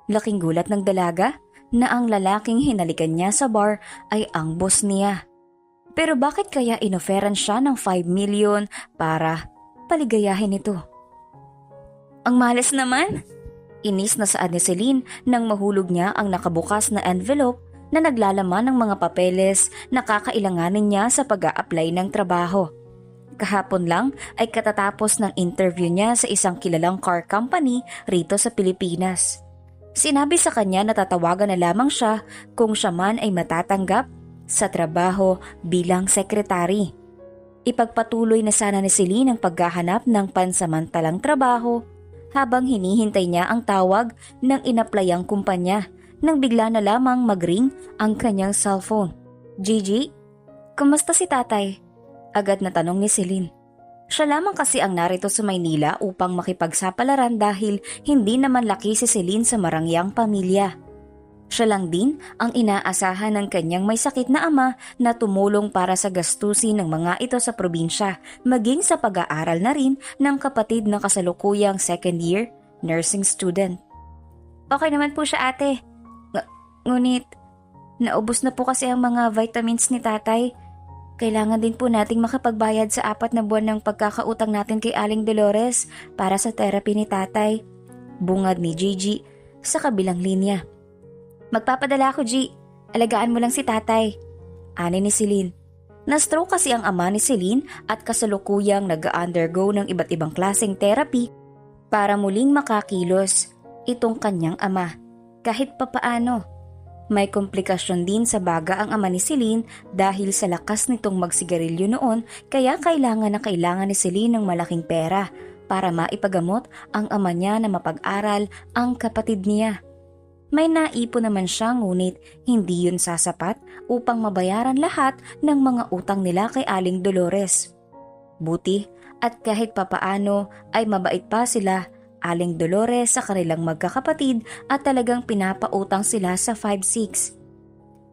Laking gulat ng dalaga na ang lalaking hinalikan niya sa bar ay ang boss niya. Pero bakit kaya inoferan siya ng 5 million para paligayahin ito? Ang malas naman! Inis na saad ni Celine nang mahulog niya ang nakabukas na envelope na naglalaman ng mga papeles na kakailanganin niya sa pag-a-apply ng trabaho. Kahapon lang ay katatapos ng interview niya sa isang kilalang car company rito sa Pilipinas. Sinabi sa kanya na tatawagan na lamang siya kung siya man ay matatanggap sa trabaho bilang sekretary. Ipagpatuloy na sana ni Celine ang paghahanap ng pansamantalang trabaho habang hinihintay niya ang tawag ng inaplayang kumpanya nang bigla na lamang mag-ring ang kanyang cellphone. Gigi, kumusta si tatay? Agad na tanong ni Celine. Siya lamang kasi ang narito sa Maynila upang makipagsapalaran dahil hindi naman laki si Celine sa marangyang pamilya. Siya lang din ang inaasahan ng kanyang may sakit na ama na tumulong para sa gastusin ng mga ito sa probinsya, maging sa pag-aaral na rin ng kapatid na kasalukuyang second year nursing student. Okay naman po siya ate. Ngunit, naubos na po kasi ang mga vitamins ni tatay. Kailangan din po nating makapagbayad sa 4 na buwan ng pagkakautang natin kay Aling Dolores para sa therapy ni tatay. Bungad ni Gigi sa kabilang linya. Magpapadala ako, G. Alagaan mo lang si tatay. Ani ni Celine. Na-stroke kasi ang ama ni Celine at kasalukuyang nag-undergo ng iba't ibang klaseng therapy para muling makakilos itong kanyang ama. Kahit papaano, may komplikasyon din sa baga ang ama ni Celine dahil sa lakas nitong magsigarilyo noon kaya kailangan ni Celine ng malaking pera para maipagamot ang ama niya na mapag-aral ang kapatid niya. May naipon naman siya ngunit hindi yun sasapat upang mabayaran lahat ng mga utang nila kay Aling Dolores. Buti at kahit papaano ay mabait pa sila Aling Dolores sa kanilang magkakapatid at talagang pinapautang sila sa 5-6.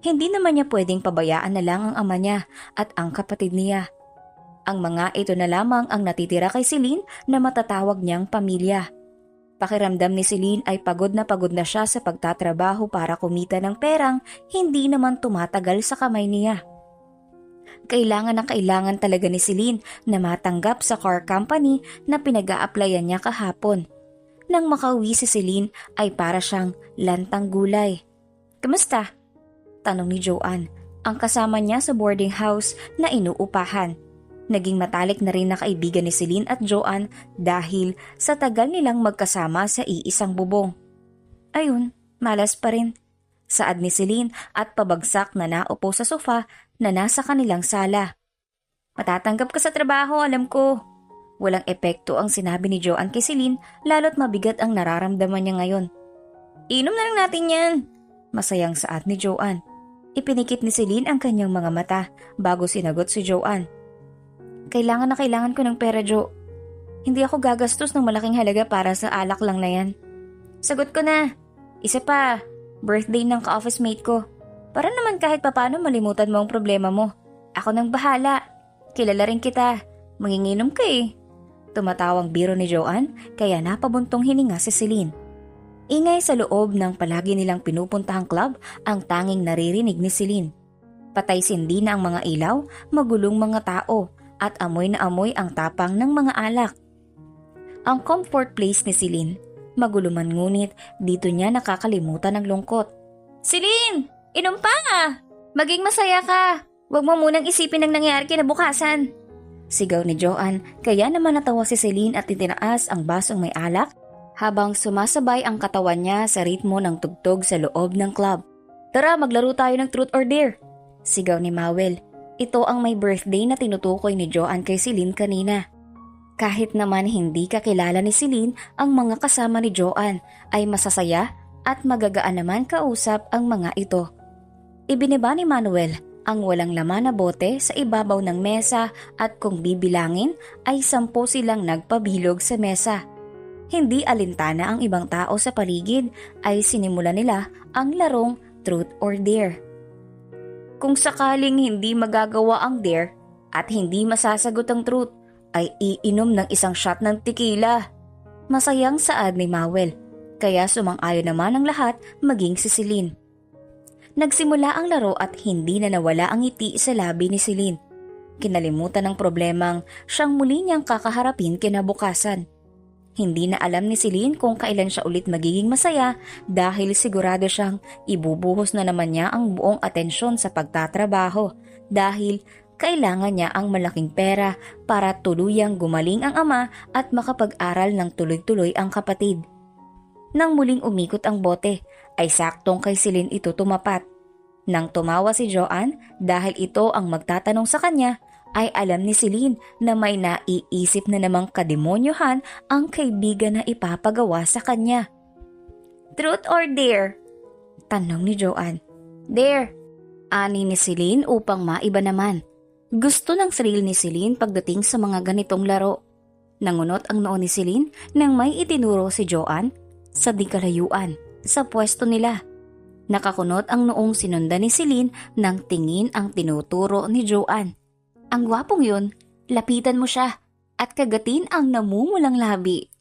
Hindi naman niya pwedeng pabayaan na lang ang ama niya at ang kapatid niya. Ang mga ito na lamang ang natitira kay Celine na matatawag niyang pamilya. Pakiramdam ni Celine ay pagod na siya sa pagtatrabaho para kumita ng perang hindi naman tumatagal sa kamay niya. Kailangan talaga ni Celine na matanggap sa car company na pinag-a-applyan niya kahapon. Nang makauwi si Celine ay para siyang lantang gulay. Kamusta? Tanong ni Joanne, ang kasama niya sa boarding house na inuupahan. Naging matalik na rin na kaibigan ni Celine at Joanne dahil sa tagal nilang magkasama sa iisang bubong. Ayun, malas pa rin. Saad ni Celine at pabagsak na naupo sa sofa na nasa kanilang sala. Matatanggap ka sa trabaho, alam ko. Walang epekto ang sinabi ni Joanne kay Celine lalo't mabigat ang nararamdaman niya ngayon. Inom na lang natin yan. Masayang saad ni Joanne. Ipinikit ni Celine ang kanyang mga mata bago sinagot si Joanne. Kailangan ko ng pera, Jo. Hindi ako gagastos ng malaking halaga para sa alak lang na yan. Sagot ko na. Isa pa, birthday ng ka-office mate ko. Para naman kahit papano malimutan mo ang problema mo. Ako nang bahala. Kilala rin kita. Manginginom ka eh. Tumatawang biro ni Joanne kaya napabuntong hininga si Celine. Ingay sa loob ng palagi nilang pinupuntahang club ang tanging naririnig ni Celine. Patay sindi na ang mga ilaw, magulong mga tao at amoy na amoy ang tapang ng mga alak. Ang comfort place ni Celine, magulo man ngunit dito niya nakakalimutan ng lungkot. Celine! Inom pa nga! Maging masaya ka! Huwag mo munang isipin ang nangyari kinabukasan! Sigaw ni Joanne kaya naman natawa si Celine at itinaas ang basong may alak habang sumasabay ang katawan niya sa ritmo ng tugtog sa loob ng club. Tara, maglaro tayo ng truth or dare! Sigaw ni Mawel. Ito ang may birthday na tinutukoy ni Joanne kay Celine kanina. Kahit naman hindi kakilala ni Celine, ang mga kasama ni Joanne ay masasaya at magagaan naman kausap ang mga ito. Ibiniba ni Manuel ang walang laman na bote sa ibabaw ng mesa at kung bibilangin ay 10 silang nagpabilog sa mesa. Hindi alintana ang ibang tao sa paligid ay sinimula nila ang larong truth or dare. Kung sakaling hindi magagawa ang dare at hindi masasagot ang truth, ay iinom ng isang shot ng tequila. Masayang saad ni Mawel. kaya sumang-ayon naman ang lahat maging si Celine. Nagsimula ang laro at hindi na nawala ang ngiti sa labi ni Celine. Kinalimutan ng problemang siyang muli niyang kakaharapin kinabukasan. Hindi na alam ni Celine kung kailan siya ulit magiging masaya dahil sigurado siyang ibubuhos na naman niya ang buong atensyon sa pagtatrabaho dahil kailangan niya ang malaking pera para tuluyang gumaling ang ama at makapag-aral ng tuloy-tuloy ang kapatid. Nang muling umikot ang bote, ay saktong kay Celine ito tumapat. Nang tumawa si Joanne dahil ito ang magtatanong sa kanya, ay alam ni Celine na may naiisip na namang kademonyohan ang kaibigan na ipapagawa sa kanya. "Truth or dare?" tanong ni Joanne. "Dare," ani ni Celine upang maiba naman. Gusto ng thrill ni Celine pagdating sa mga ganitong laro. Nangunot ang noo ni Celine nang may itinuro si Joanne sa di kalayuan sa pwesto nila. Nakakunot ang noong sinundan ni Celine nang tingin ang tinuturo ni Joanne. "Ang gwapong yun, lapitan mo siya at kagatin ang namumulang labi."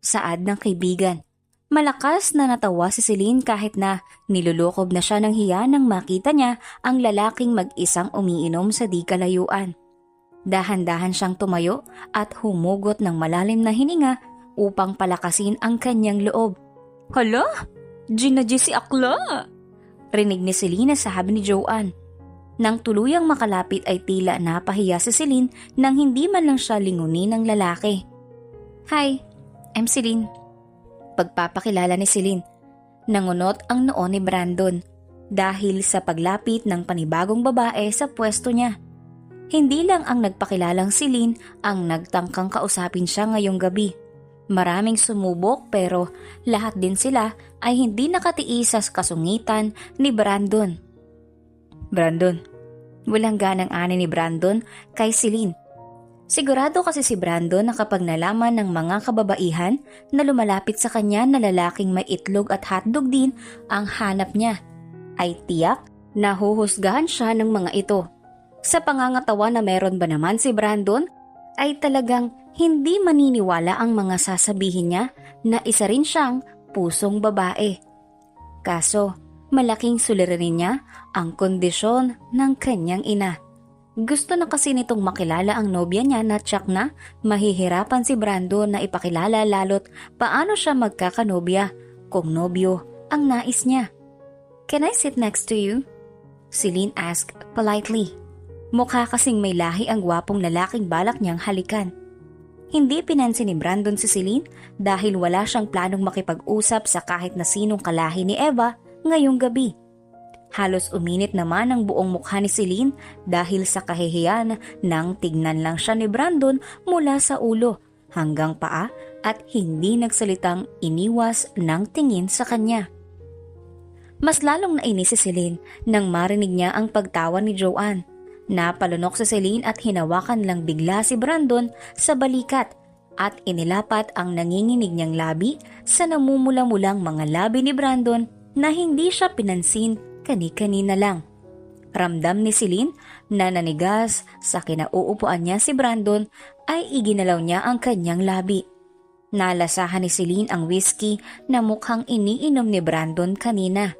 Saad ng kaibigan. Malakas na natawa si Celine kahit na nilulukob na siya ng hiya nang makita niya ang lalaking mag-isang umiinom sa di kalayuan. Dahan-dahan siyang tumayo at humugot ng malalim na hininga upang palakasin ang kanyang loob. "Hala, Gina si akla!" rinig ni Celine sa sabi ni Joanne. Nang tuluyang makalapit ay tila napahiya si Celine nang hindi man lang siya lingunin ng lalaki. "Hi, I'm Celine." Pagpapakilala ni Celine. Nangunot ang noo ni Brandon dahil sa paglapit ng panibagong babae sa pwesto niya. Hindi lang ang nagpakilalang Celine ang nagtangkang kausapin siya ngayong gabi. Maraming sumubok pero lahat din sila ay hindi nakatiis sa kasungitan ni Brandon. "Brandon." Walang ganang ani ni Brandon kay Celine. Sigurado kasi si Brandon na kapag nalaman ng mga kababaihan na lumalapit sa kanya na lalaking may itlog at hotdog din ang hanap niya, ay tiyak na huhusgahan siya ng mga ito. Sa pangangatawa na meron ba naman si Brandon, ay talagang hindi maniniwala ang mga sasabihin niya na isa rin siyang pusong babae. Kaso, malaking suliranin niya ang kondisyon ng kanyang ina. Gusto na kasi nitong makilala ang nobya niya na tsak na mahihirapan si Brandon na ipakilala lalo't paano siya magkakanobya kung nobyo ang nais niya. "Can I sit next to you?" Celine asked politely. Mukha kasing may lahi ang gwapong lalaking balak niyang halikan. Hindi pinansin ni Brandon si Celine dahil wala siyang planong makipag-usap sa kahit na sinong kalahi ni Eva ngayong gabi. Halos uminit naman ang buong mukha ni Celine dahil sa kahihiyan nang tignan lang siya ni Brandon mula sa ulo hanggang paa at hindi nagsalitang iniwas ng tingin sa kanya. Mas lalong nainis si Celine nang marinig niya ang pagtawa ni Joanne. Napalunok si Celine at hinawakan lang bigla si Brandon sa balikat at inilapat ang nanginginig niyang labi sa namumula-mulang mga labi ni Brandon na hindi siya pinansin kani-kanina lang. Ramdam ni Celine na nanigas sa kinauupuan niya si Brandon ay iginalaw niya ang kanyang labi. Nalasahan ni Celine ang whiskey na mukhang iniinom ni Brandon kanina.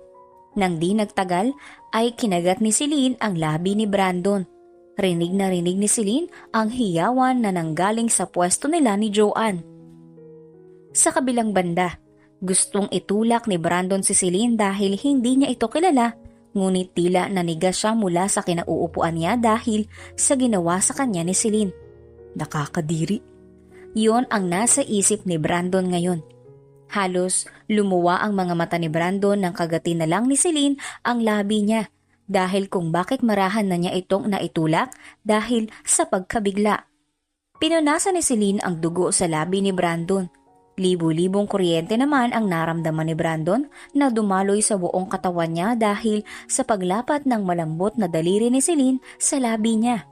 Nang di nagtagal ay kinagat ni Celine ang labi ni Brandon. Rinig na rinig ni Celine ang hiyawan na nanggaling sa pwesto nila ni Joanne. Sa kabilang banda, gustong itulak ni Brandon si Celine dahil hindi niya ito kilala, ngunit tila nanigas siya mula sa kinauupuan niya dahil sa ginawa sa kanya ni Celine. Nakakadiri. Yon ang nasa isip ni Brandon ngayon. Halos lumuwa ang mga mata ni Brandon nang kagatin na lang ni Celine ang labi niya dahil kung bakit marahan na niya itong naitulak dahil sa pagkabigla. Pinunasan ni Celine ang dugo sa labi ni Brandon. Libu-libong kuryente naman ang naramdaman ni Brandon na dumaloy sa buong katawan niya dahil sa paglapat ng malambot na daliri ni Celine sa labi niya.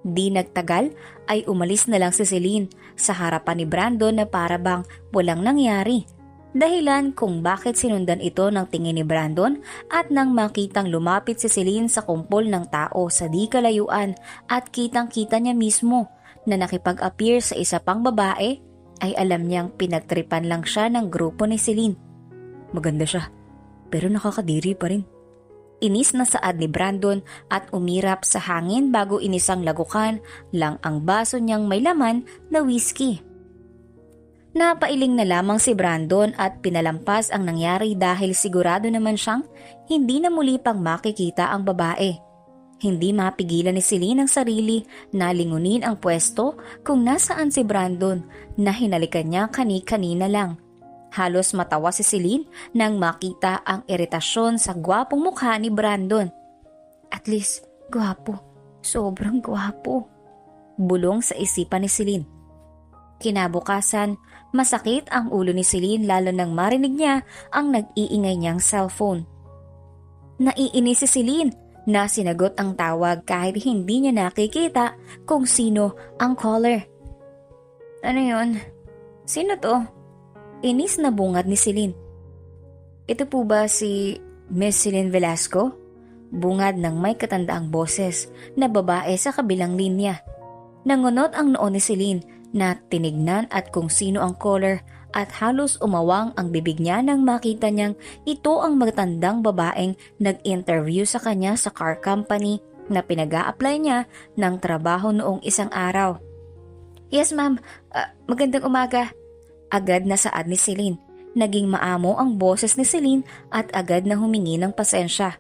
Di nagtagal ay umalis na lang si Celine sa harapan ni Brandon na para bang walang nangyari. Dahilan kung bakit sinundan ito ng tingin ni Brandon at nang makitang lumapit si Celine sa kumpol ng tao sa di kalayuan at kitang-kita niya mismo na nakipag-appear sa isa pang babae, ay alam niyang pinagtripan lang siya ng grupo ni Celine. Maganda siya, pero nakakadiri pa rin. Inis na saad ni Brandon at umirap sa hangin bago inisang lagukan lang ang baso niyang may laman na whiskey. Napailing na lamang si Brandon at pinalampas ang nangyari dahil sigurado naman siyang hindi na muli pang makikita ang babae. Hindi mapigilan ni Celine ang sarili na lingunin ang pwesto kung nasaan si Brandon na hinalikan niya kani-kanina lang. Halos matawa si Celine nang makita ang iritasyon sa gwapong mukha ni Brandon. At least, gwapo. Sobrang gwapo. Bulong sa isipan ni Celine. Kinabukasan, masakit ang ulo ni Celine lalo nang marinig niya ang nag-iingay niyang cellphone. Naiinis si Celine na sinagot ang tawag kahit hindi niya nakikita kung sino ang caller. Ano yun? Sino to? Inis na bungad ni Celine. Ito po ba si Miss Celine Velasco? Bungad ng may katandaang boses na babae sa kabilang linya. Nangunot ang noo ni Celine na tinignan at kung sino ang caller at halos umawang ang bibig niya nang makita niyang ito ang magtandang babaeng nag-interview sa kanya sa car company na pinag-a-apply niya ng trabaho noong isang araw. Yes ma'am, magandang umaga. Agad na saad ni Celine. Naging maamo ang boses ni Celine at agad na humingi ng pasensya.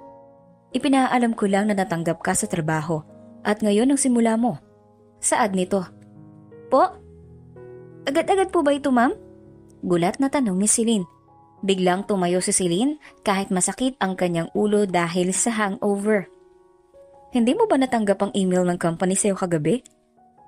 Ipinaalam ko lang na natanggap ka sa trabaho at ngayon ang simula mo. Saad nito. Po? Agad-agad po ba ito ma'am? Gulat na tanong ni Celine. Biglang tumayo si Celine kahit masakit ang kanyang ulo dahil sa hangover. Hindi mo ba natanggap ang email ng company sa'yo kagabi?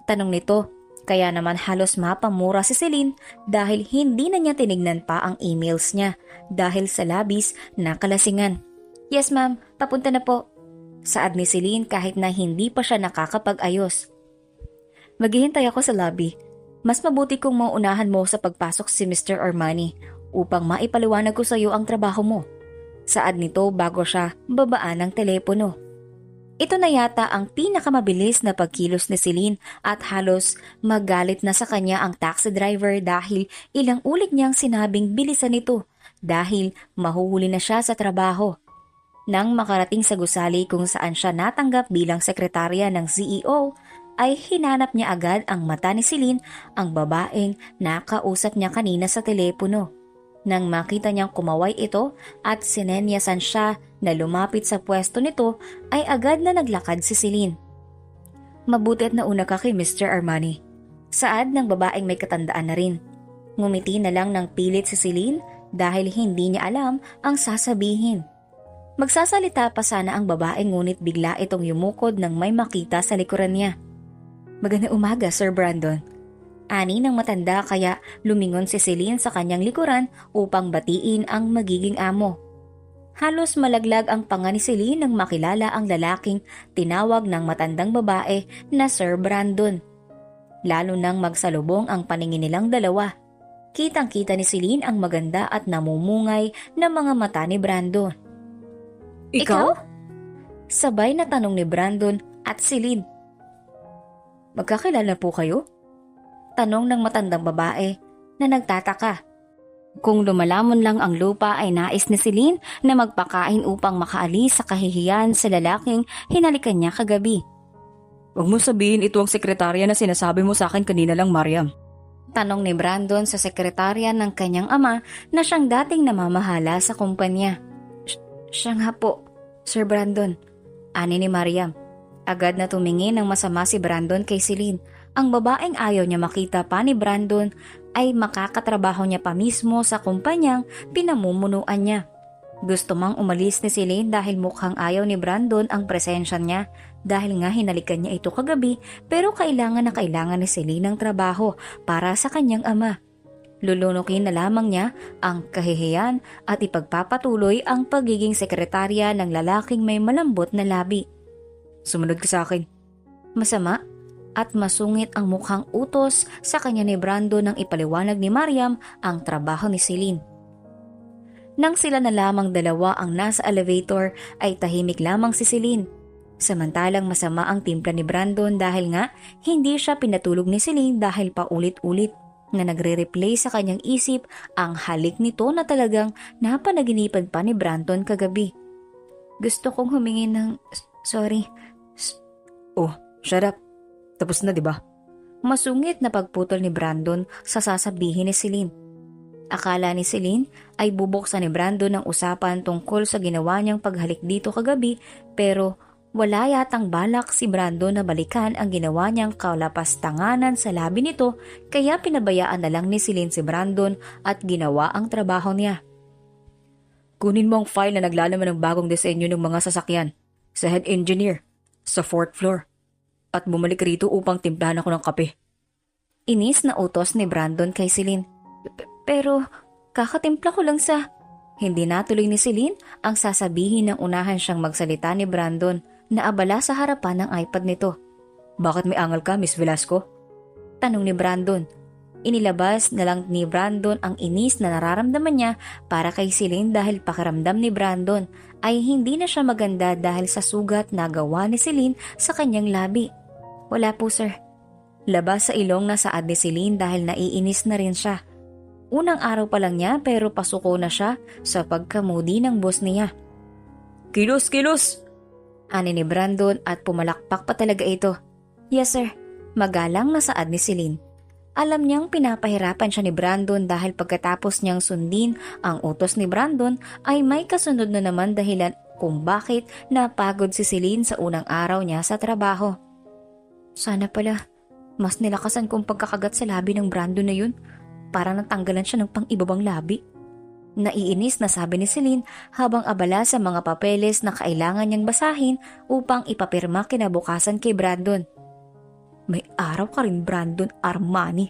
Tanong nito. Kaya naman halos mapamura si Celine dahil hindi na niya tinignan pa ang emails niya dahil sa labis na kalasingan. Yes ma'am, papunta na po. Saad ni Celine kahit na hindi pa siya nakakapag-ayos. Maghihintay ako sa lobby. Mas mabuti kung mauunahan mo sa pagpasok si Mr. Armani upang maipaliwanag ko sa iyo ang trabaho mo. Saad nito bago siya babaan ng telepono. Ito na yata ang pinakamabilis na pagkilos ni Celine at halos magalit na sa kanya ang taxi driver dahil ilang ulit niyang sinabing bilisan ito dahil mahuhuli na siya sa trabaho. Nang makarating sa gusali kung saan siya natanggap bilang sekretarya ng CEO, ay hinanap niya agad ang mata ni Celine, ang babaeng nakausap niya kanina sa telepono. Nang makita niyang kumaway ito at sinenyasan siya na lumapit sa pwesto nito ay agad na naglakad si Celine. Mabuti at nauna ka kay Mr. Armani. Saad ng babaeng may katandaan na rin. Ngumiti na lang ng pilit si Celine dahil hindi niya alam ang sasabihin. Magsasalita pa sana ang babae ngunit bigla itong yumukod nang may makita sa likuran niya. Magandang umaga, Sir Brandon. Ani ng matanda kaya lumingon si Celine sa kanyang likuran upang batiin ang magiging amo. Halos malaglag ang panga ni Celine nang makilala ang lalaking tinawag ng matandang babae na Sir Brandon. Lalo nang magsalubong ang paningin nilang dalawa. Kitang-kita ni Celine ang maganda at namumungay na mga mata ni Brandon. Ikaw? Sabay na tanong ni Brandon at Celine. Magkakilala po kayo? Tanong ng matandang babae na nagtataka. Kung lumalamon lang ang lupa ay nais ni Celine na magpakain upang makaalis sa kahihiyan sa lalaking hinalikan niya kagabi. Huwag mo sabihin ito ang sekretarya na sinasabi mo sa akin kanina lang, Mariam. Tanong ni Brandon sa sekretarya ng kanyang ama na siyang dating namamahala sa kumpanya. Siya nga po, Sir Brandon. Ani ni Mariam. Agad na tumingin ng masama si Brandon kay Celine. Ang babaeng ayaw niya makita pa ni Brandon ay makakatrabaho niya pa mismo sa kumpanyang pinamumunuan niya. Gusto mang umalis ni Celine dahil mukhang ayaw ni Brandon ang presensya niya dahil nga hinalikan niya ito kagabi pero kailangan na kailangan ni Celine ng trabaho para sa kanyang ama. Lulunukin na lamang niya ang kahihiyan at ipagpapatuloy ang pagiging sekretarya ng lalaking may malambot na labi. Sumunod ka sa akin. Masama at masungit ang mukhang utos sa kanya ni Brandon nang ipaliwanag ni Mariam ang trabaho ni Celine. Nang sila na lamang dalawa ang nasa elevator ay tahimik lamang si Celine. Samantalang masama ang timpla ni Brandon dahil nga hindi siya pinatulog ni Celine dahil paulit-ulit. na nagre-replay sa kanyang isip ang halik nito na talagang napanaginipan pa ni Brandon kagabi. Gusto kong humingi ng sorry. Oh, shut up. Tapos na, di ba? Masungit na pagputol ni Brandon sa sasabihin ni Celine. Akala ni Celine ay bubuksan ni Brandon ang usapan tungkol sa ginawa niyang paghalik dito kagabi, pero wala yatang balak si Brandon na balikan ang ginawa niyang kalapastanganan sa labi nito, kaya pinabayaan na lang ni Celine si Brandon at ginawa ang trabaho niya. Kunin mo ang file na naglalaman ng bagong disenyo ng mga sasakyan sa head engineer sa 4th floor at bumalik rito upang timplahan ako ng kape. Inis na utos ni Brandon kay Celine. Pero kakatimpla ko lang sa... Hindi natuloy ni Celine ang sasabihin ng unahan siyang magsalita ni Brandon na abala sa harapan ng iPad nito. Bakit may angal ka, Miss Velasco? Tanong ni Brandon. Inilabas na lang ni Brandon ang inis na nararamdaman niya para kay Celine dahil pakiramdam ni Brandon ay hindi na siya maganda dahil sa sugat na gawa ni Celine sa kanyang labi. Wala po, sir. Labas sa ilong na saad ni Celine dahil naiinis na rin siya. Unang araw pa lang niya pero pasuko na siya sa pagkamudi ng boss niya. Kilos, kilos! Ani ni Brandon at pumalakpak pa talaga ito. Yes, sir. Magalang na saad ni Celine. Alam niyang pinapahirapan siya ni Brandon dahil pagkatapos niyang sundin ang utos ni Brandon ay may kasunod na naman dahilan kung bakit napagod si Celine sa unang araw niya sa trabaho. Sana pala, mas nilakasan kong pagkakagat sa labi ng Brandon na yun para natanggalan siya ng pang-ibabang labi. Naiinis na sabi ni Celine habang abala sa mga papeles na kailangan niyang basahin upang ipapirma kinabukasan kay Brandon. May araw ka rin, Brandon Armani.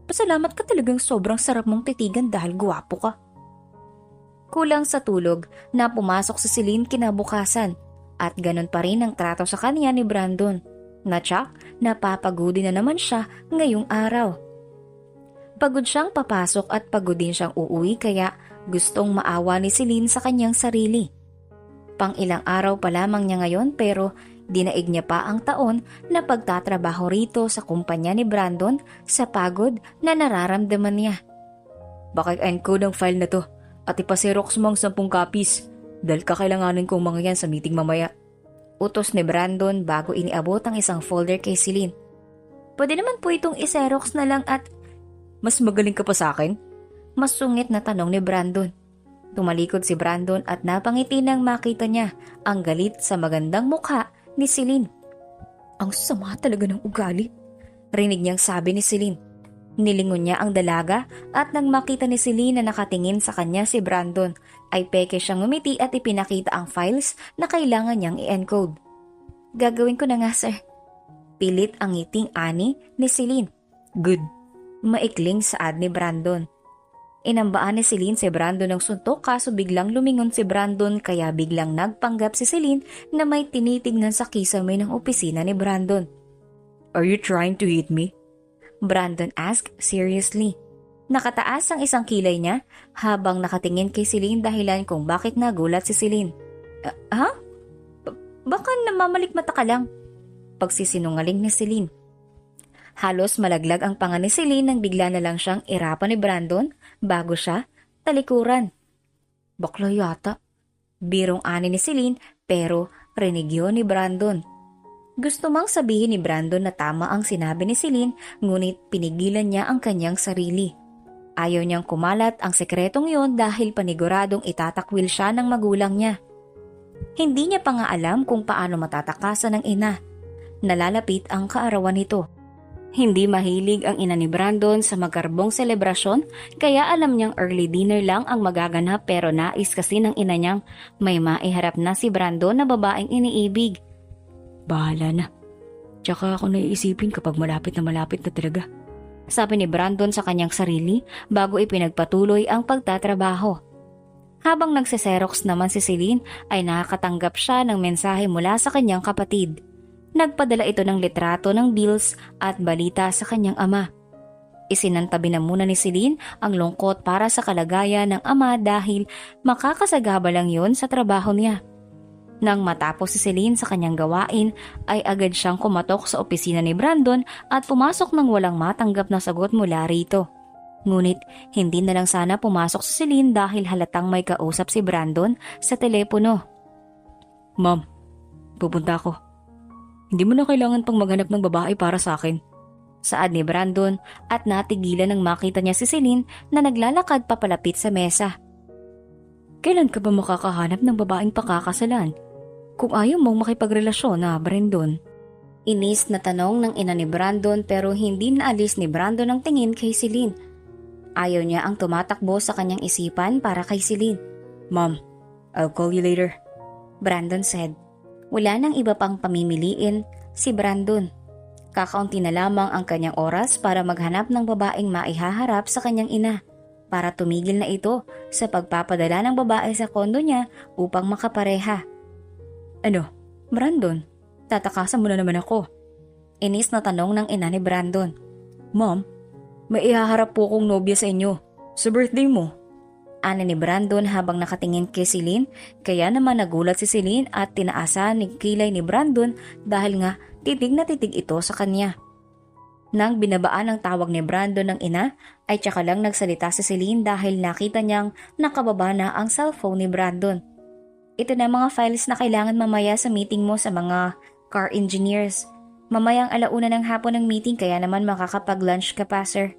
Pasalamat ka, talagang sobrang sarap mong titigan dahil guwapo ka. Kulang sa tulog na pumasok si Celine kinabukasan at ganun pa rin ang trato sa kanya ni Brandon. Natsak, napapagudi na naman siya ngayong araw. Pagod siyang papasok at pagod din siyang uuwi kaya gustong maawa ni Celine sa kanyang sarili. Pang ilang araw pa lamang niya ngayon pero dinaig niya pa ang taon na pagtatrabaho rito sa kumpanya ni Brandon sa pagod na nararamdaman niya. Baka encode ang file na to at ipasirox mo ang 10 copies dahil kakailanganin kong mga yan sa meeting mamaya. Utos ni Brandon bago iniabot ang isang folder kay Celine. Pwede naman po itong iserox na lang at... Mas magaling ka pa sa akin? Mas sungit na tanong ni Brandon. Tumalikod si Brandon at napangiti nang makita niya ang galit sa magandang mukha ni Celine. Ang sama talaga ng ugali, rinig niyang sabi ni Celine. Nilingon niya ang dalaga at nang makita ni Celine na nakatingin sa kanya si Brandon, ay peke siyang ngumiti at ipinakita ang files na kailangan niyang i-encode. Gagawin ko na nga, sir. Pilit ang ngiting ani ni Celine. Good. Maikling saad ni Brandon. Inambaan ni Celine si Brandon ng suntok kaso biglang lumingon si Brandon kaya biglang nagpanggap si Celine na may tinitignan sa kisame ng opisina ni Brandon. Are you trying to hit me? Brandon asked seriously. Nakataas ang isang kilay niya habang nakatingin kay Celine dahilan kung bakit nagulat si Celine. Ha? Baka namamalikmata ka lang. Pagsisinungaling ni Celine. Halos malaglag ang panga ni Celine nang bigla na lang siyang irapan ni Brandon bago siya talikuran. Bakla yata. Birong ani ni Celine pero rinig yun ni Brandon. Gusto mang sabihin ni Brandon na tama ang sinabi ni Celine ngunit pinigilan niya ang kanyang sarili. Ayaw niyang kumalat ang sekretong yon dahil paniguradong itatakwil siya ng magulang niya. Hindi niya pa nga alam kung paano matatakasan ng ina. Nalalapit ang kaarawan nito. Hindi mahilig ang ina ni Brandon sa magkarbong selebrasyon kaya alam niyang early dinner lang ang magaganap pero nais kasi ng ina niyang may maiharap na si Brandon na babaeng iniibig. Bahala na. Tsaka ako naiisipin kapag malapit na talaga. Sabi ni Brandon sa kanyang sarili bago ipinagpatuloy ang pagtatrabaho. Habang nagseserox naman si Celine ay nakakatanggap siya ng mensahe mula sa kanyang kapatid. Nagpadala ito ng litrato ng bills at balita sa kanyang ama. Isinantabi na muna ni Celine ang lungkot para sa kalagayan ng ama dahil makakasagaba lang yon sa trabaho niya. Nang matapos si Celine sa kanyang gawain ay agad siyang kumatok sa opisina ni Brandon at pumasok ng walang matanggap na sagot mula rito. Ngunit hindi na lang sana pumasok si Celine dahil halatang may kausap si Brandon sa telepono. Ma'am, pupunta ako. Hindi mo na kailangan pang maghanap ng babae para sa akin. Saad ni Brandon at natigilan nang makita niya si Celine na naglalakad papalapit sa mesa. Kailan ka ba makakahanap ng babaeng pakakasalan? Kung ayaw mong makipagrelasyon na, Brandon. Inis na tanong ng ina ni Brandon pero hindi naalis ni Brandon ang tingin kay Celine. Ayaw niya ang tumatakbo sa kanyang isipan para kay Celine. Ma'am, I'll call you later. Brandon said. Wala nang iba pang pamimiliin si Brandon. Kakaunti na lamang ang kanyang oras para maghanap ng babaeng maihaharap sa kanyang ina para tumigil na ito sa pagpapadala ng babae sa kondo niya upang makapareha. Ano, Brandon, tatakasan mo na naman ako. Inis na tanong ng ina ni Brandon. Ma'am, may ihaharap po kong nobya sa inyo sa birthday mo. Ani ni Brandon habang nakatingin kay Celine, kaya naman nagulat si Celine at tinaasan ni kilay ni Brandon dahil nga titig na titig ito sa kanya. Nang binabaan ang tawag ni Brandon ng ina, ay tsaka lang nagsalita si Celine dahil nakita niyang nakababa na ang cellphone ni Brandon. Ito na mga files na kailangan mamaya sa meeting mo sa mga car engineers. Mamayang 1:00 ng hapon ng meeting kaya naman makakapag-lunch ka pa, sir.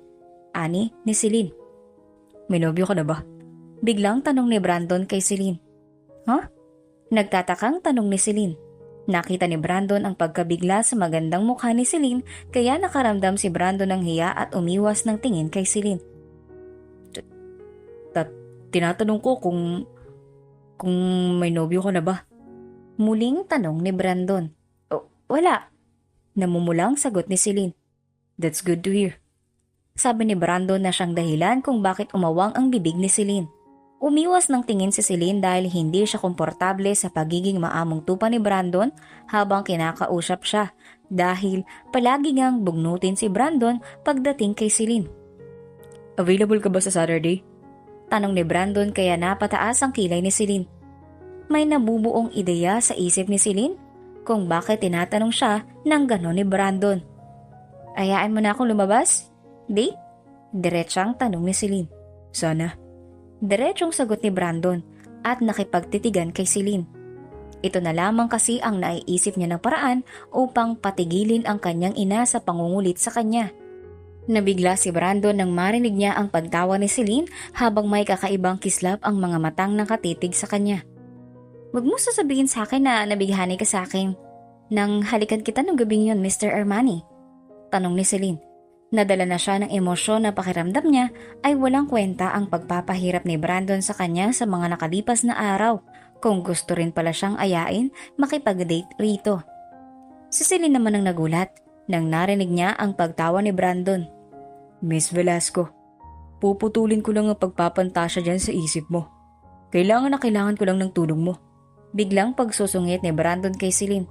Ani ni Celine. May nobyo ka na ba? Biglang tanong ni Brandon kay Celine. Huh? Nagtatakang tanong ni Celine. Nakita ni Brandon ang pagkabigla sa magandang mukha ni Celine kaya nakaramdam si Brandon ng hiya at umiwas ng tingin kay Celine. Tinatanong ko kung may nobyo ka na ba? Muling tanong ni Brandon. Oh, wala. Namumulang sagot ni Celine. That's good to hear. Sabi ni Brandon na siyang dahilan kung bakit umawang ang bibig ni Celine. Umiwas ng tingin si Celine dahil hindi siya komportable sa pagiging maamong tupa ni Brandon habang kinakausap siya dahil palagi ngang bugnutin si Brandon pagdating kay Celine. Available ka ba sa Saturday? Tanong ni Brandon kaya napataas ang kilay ni Celine. May nabubuong ideya sa isip ni Celine kung bakit tinatanong siya ng gano'n ni Brandon. Ayaan mo na akong lumabas? Date? Diretsang tanong ni Celine. Sana. Diretsong sagot ni Brandon at nakipagtitigan kay Celine. Ito na lamang kasi ang naiisip niya ng paraan upang patigilin ang kanyang ina sa pangungulit sa kanya. Nabigla si Brandon nang marinig niya ang pagtawa ni Celine habang may kakaibang kislap ang mga matang nakatitig sa kanya. Huwag mo sasabihin sa akin na nabighani ka sa akin nang halikan kita nung gabing yun, Mr. Armani. Tanong ni Celine. Nadala na siya ng emosyon na pakiramdam niya ay walang kwenta ang pagpapahirap ni Brandon sa kanya sa mga nakalipas na araw kung gusto rin pala siyang ayain makipag-date rito. Si Celine naman ang nagulat nang narinig niya ang pagtawa ni Brandon. Miss Velasco, puputulin ko lang ang pagpapantasya dyan sa isip mo. Kailangan ko lang ng tulong mo. Biglang pagsusungit ni Brandon kay Celine.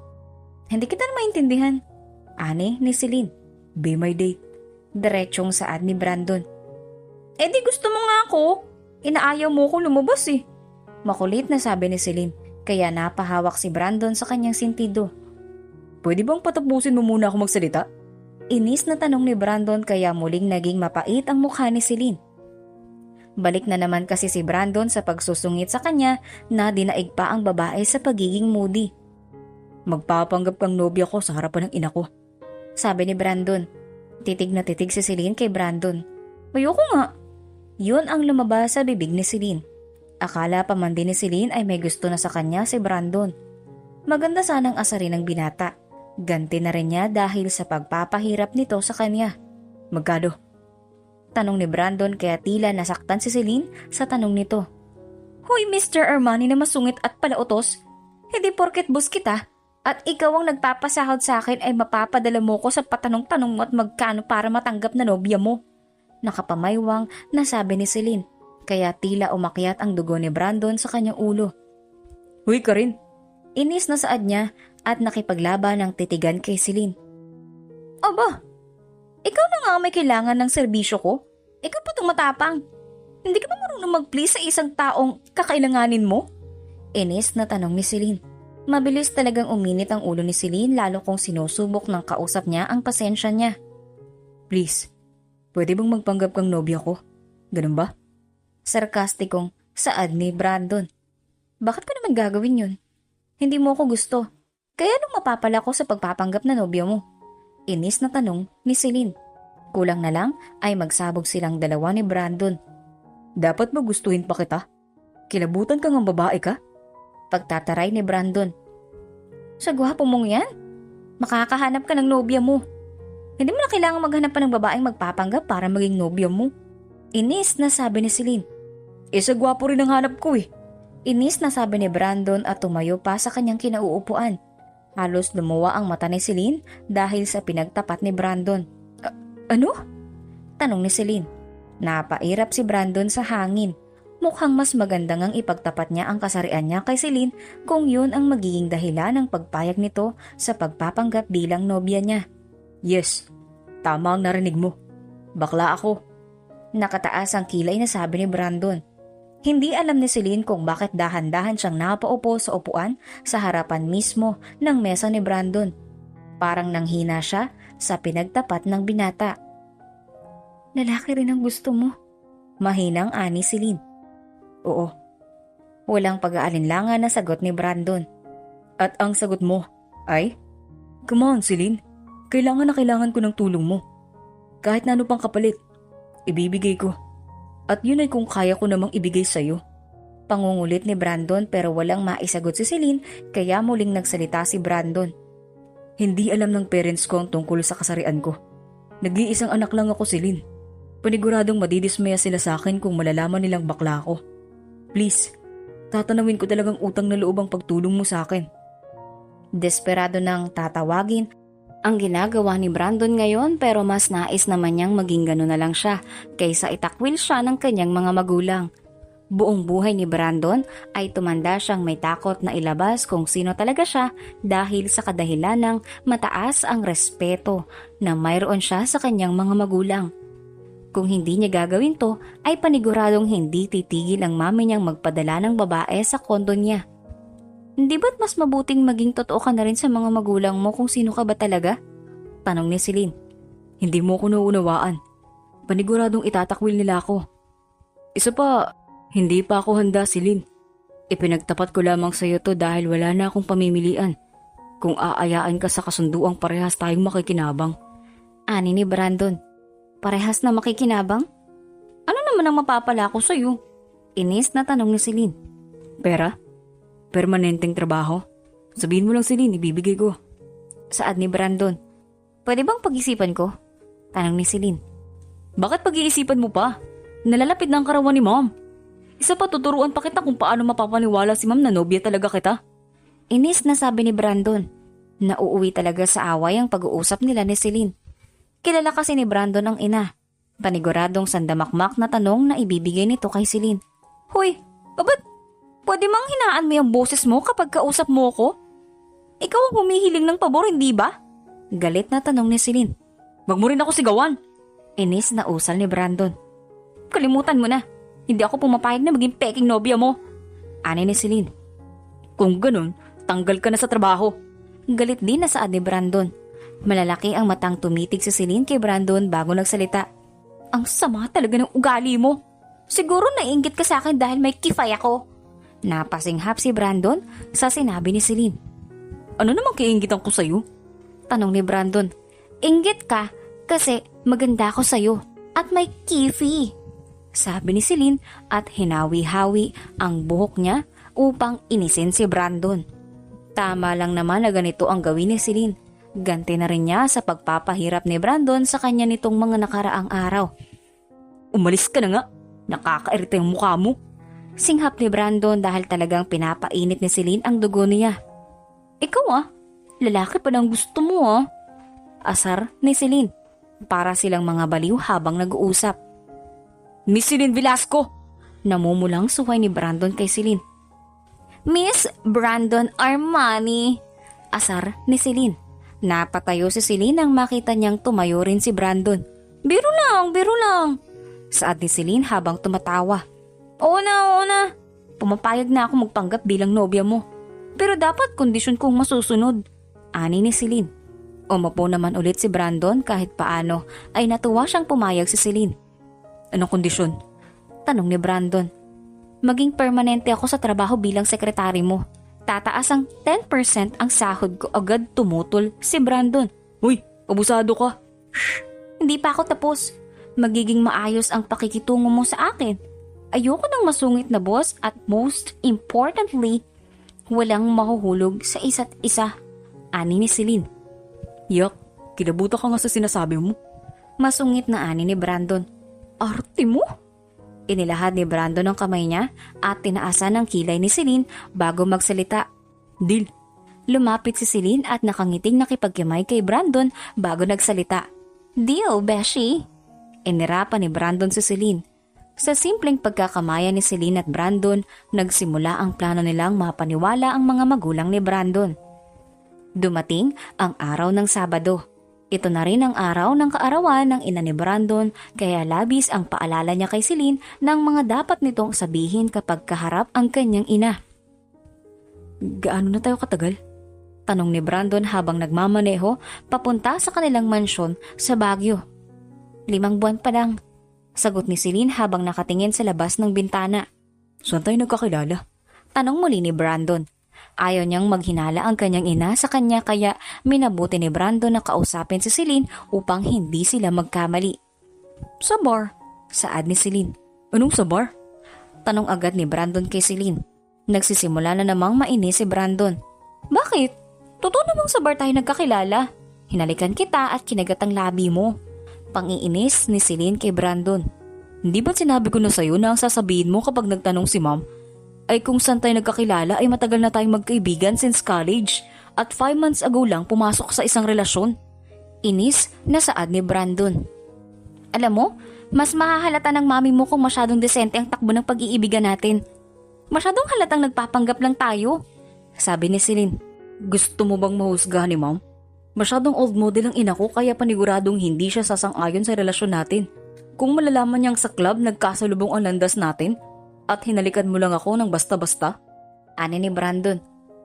Hindi kita na maintindihan. Ani ni Celine. Be my date. Diretsyong saad ni Brandon. Di gusto mo nga ako. Inaayaw mo ko lumabas eh. Makulit na sabi ni Celine kaya napahawak si Brandon sa kanyang sentido. Pwede bang patapusin mo muna ako magsalita? Inis na tanong ni Brandon kaya muling naging mapait ang mukha ni Celine. Balik na naman kasi si Brandon sa pagsusungit sa kanya na dinaig pa ang babae sa pagiging moody. Magpapanggap kang nobya ko sa harapan ng ina ko. Sabi ni Brandon. Titig na titig si Celine kay Brandon. Ayoko nga. Yun ang lumabas sa bibig ni Celine. Akala pa man din ni Celine ay may gusto na sa kanya si Brandon. Maganda sanang asarin ng binata. Ganti na rin niya dahil sa pagpapahirap nito sa kanya. Magkano? Tanong ni Brandon kaya tila nasaktan si Celine sa tanong nito. Hoy Mr. Armani na masungit at palautos. Hindi porket boss kita. At ikaw ang nagpapasahod sa akin ay mapapadala mo ko sa patanong-tanong mo at magkano para matanggap na nobya mo. Nakapamaywang nasabi ni Celine, kaya tila umakyat ang dugo ni Brandon sa kanyang ulo. Huy ka rin. Inis na saad niya at nakipaglaban ng titigan kay Celine. Aba, ikaw na nga may kailangan ng serbisyo ko? Ikaw pa itong matapang. Hindi ka ba marunong mag-please sa isang taong kakailanganin mo? Inis na tanong ni Celine. Mabilis talagang uminit ang ulo ni Celine lalo kung sinusubok ng kausap niya ang pasensya niya. Please, Pwede bang magpanggap kang nobya ko? Ganun ba? Sarkastikong saad ni Brandon. Bakit ko naman gagawin yun? Hindi mo ako gusto. Kaya anong mapapala ko sa pagpapanggap na nobya mo? Inis na tanong ni Celine. Kulang na lang ay magsabog silang dalawa ni Brandon. Dapat ba gustuhin pa kita? Kilabutan ka ng babae ka? Pagtataray ni Brandon. Sa gwapo mong yan? Makakahanap ka ng nobya mo. Hindi mo na kailangan maghanap pa ng babaeng magpapanggap para maging nobya mo. Inis na sabi ni Celine. Sa gwapo rin ang hanap ko eh. Inis na sabi ni Brandon at tumayo pa sa kanyang kinauupuan. Halos lumuwa ang mata ni Celine dahil sa pinagtapat ni Brandon. Ano? Tanong ni Celine. Napairap si Brandon sa hangin. Mukhang mas magandang ang ipagtapat niya ang kasarian niya kay Celine kung yun ang magiging dahilan ng pagpayag nito sa pagpapanggap bilang nobya niya. Yes, tama ang narinig mo. Bakla ako. Nakataas ang kilay na sabi ni Brandon. Hindi alam ni Celine kung bakit dahan-dahan siyang napaupo sa upuan sa harapan mismo ng mesa ni Brandon. Parang nanghina siya sa pinagtapat ng binata. Lalaki rin ang gusto mo. Mahinang ani Celine. Oo. Walang pag-aalinlangan na sagot ni Brandon. At ang sagot mo ay? Come on, Celine. Kailangan na kailangan ko ng tulong mo. Kahit na ano pang kapalit, ibibigay ko. At yun ay kung kaya ko namang ibigay sa'yo. Pangungulit ni Brandon pero walang maisagot si Celine kaya muling nagsalita si Brandon. Hindi alam ng parents ko ang tungkol sa kasarian ko. Nag-iisang anak lang ako, Celine. Paniguradong madidismaya sila sa akin kung malalaman nilang bakla ako. Please, tatanawin ko talagang utang na loob ang pagtulong mo sa akin. Desperado nang tatawagin ang ginagawa ni Brandon ngayon pero mas nais naman niyang maging gano'n na lang siya kaysa itakwil siya ng kanyang mga magulang. Buong buhay ni Brandon ay tumanda siyang may takot na ilabas kung sino talaga siya dahil sa kadahilan ng mataas ang respeto na mayroon siya sa kanyang mga magulang. Kung hindi niya gagawin to, ay paniguradong hindi titigil ang mami niyang magpadala ng babae sa kondo niya. Hindi ba't mas mabuting maging totoo ka na rin sa mga magulang mo kung sino ka ba talaga? Tanong ni Celine. Hindi mo ko nauunawaan. Paniguradong itatakwil nila ako. Isa pa, hindi pa ako handa, Celine. Ipinagtapat ko lamang sa iyo to dahil wala na akong pamimilian. Kung aayaan ka sa kasunduang parehas tayong makikinabang. Ani ni Brandon. Parehas na makikinabang? Ano naman ang mapapala ko sa'yo? Inis na tanong ni Celine. Pera? Permanenteng trabaho? Sabihin mo lang, Celine, ibibigay ko. Saad ni Brandon. Pwede bang pag-isipan ko? Tanong ni Celine. Bakit pag-iisipan mo pa? Nalalapit na ang karawan ni Mom. Isa pa, tuturuan pa kita kung paano mapapaniwala si Mom na nobya talaga kita. Inis na sabi ni Brandon. Nauuwi talaga sa away ang pag-uusap nila ni Celine. Kilala kasi ni Brandon ang ina. Paniguradong sandamakmak na tanong na ibibigay nito kay Celine. Hoy, ba't pwede mang hinaan mo yung boses mo kapag kausap mo ko? Ikaw ang humihiling ng pabor, hindi ba? Galit na tanong ni Celine. Wag mo rin ako sigawan. Inis na usal ni Brandon. Kalimutan mo na. Hindi ako pumapayag na maging peking nobya mo. Ani ni Celine. Kung ganun, tanggal ka na sa trabaho. Galit din na saad ni Brandon. Malalaki ang matang tumitig si Celine kay Brandon bago nagsalita. Ang sama talaga ng ugali mo. Siguro naiinggit ka sa akin dahil may kifay ako. Napasinghap si Brandon sa sinabi ni Celine. Ano namang kiinggitan ko sa'yo? Tanong ni Brandon. Inggit ka kasi maganda ako sa'yo at may kifi. Sabi ni Celine at hinawi-hawi ang buhok niya upang inisin si Brandon. Tama lang naman na ganito ang gawin ni Celine. Ganti na rin niya sa pagpapahirap ni Brandon sa kanya nitong mga nakaraang araw. Umalis ka na nga. Nakakairita yung mukha mo. Singhap ni Brandon dahil talagang pinapainit ni Celine ang dugo niya. Ikaw lalaki pa ng gusto mo Asar ni Celine. Para silang mga baliw habang nag-uusap. Miss Celine Velasco! Namumulang suway ni Brandon kay Celine. Miss Brandon Armani! Asar ni Celine. Napatayo si Celine nang makita niyang tumayo rin si Brandon. Biro lang. Saad ni Celine habang tumatawa. Oo na. Pumapayag na ako magpanggap bilang nobya mo. Pero dapat kondisyon kong masusunod. Ani ni Celine. Umupo naman ulit si Brandon kahit paano ay natuwa siyang pumayag si Celine. Anong kondisyon? Tanong ni Brandon. Maging permanente ako sa trabaho bilang sekretary mo. Tataas ang 10% ang sahod ko, agad tumutol si Brandon. Uy, abusado ka. Hindi pa ako tapos. Magiging maayos ang pakikitungo mo sa akin. Ayoko ng masungit na boss at most importantly, walang mahuhulog sa isa't isa. Ani ni Celine. Yak, kilabuta ka nga sa sinasabi mo. Masungit na ani ni Brandon. Arte mo? Inilahad ni Brandon ang kamay niya at tinaasan ang kilay ni Celine bago magsalita. Deal. Lumapit si Celine at nakangiting nakipagkimay kay Brandon bago nagsalita. Deal, Beshi. Inirapan ni Brandon si Celine. Sa simpleng pagkakamayan ni Celine at Brandon, nagsimula ang plano nilang mapaniwala ang mga magulang ni Brandon. Dumating ang araw ng Sabado. Ito na rin ang araw ng kaarawan ng ina ni Brandon, kaya labis ang paalala niya kay Celine ng mga dapat nitong sabihin kapag kaharap ang kanyang ina. Gaano na tayo katagal? Tanong ni Brandon habang nagmamaneho papunta sa kanilang mansyon sa Baguio. 5 buwan pa lang, sagot ni Celine habang nakatingin sa labas ng bintana. Saan tayo nagkakilala? Tanong muli ni Brandon. Ayaw niyang maghinala ang kanyang ina sa kanya kaya minabuti ni Brandon na kausapin si Celine upang hindi sila magkamali. Sa bar, saad ni Celine. Anong sa bar? Tanong agad ni Brandon kay Celine. Nagsisimula na namang mainis si Brandon. Bakit? Totoo namang sa bar tayo nagkakilala. Hinalikan kita at kinagat ang labi mo. Pangiinis ni Celine kay Brandon. Hindi ba sinabi ko na sa'yo na ang sasabihin mo kapag nagtanong si ma'am ay kung saan tayo nagkakilala ay matagal na tayong magkaibigan since college at 5 months ago lang pumasok sa isang relasyon? Inis na saad ni Brandon. Alam mo, mas mahahalata ng mami mo kung masyadong desente ang takbo ng pag-iibigan natin. Masyadong halatang nagpapanggap lang tayo, sabi ni Celine. Gusto mo bang mahusgahan ni ma'am? Masyadong old model ang ina ko kaya paniguradong hindi siya sasang-ayon sa relasyon natin. Kung malalaman niyang sa club nagkasalubong ang landas natin at hinalikan mo lang ako ng basta-basta? Ani ni Brandon.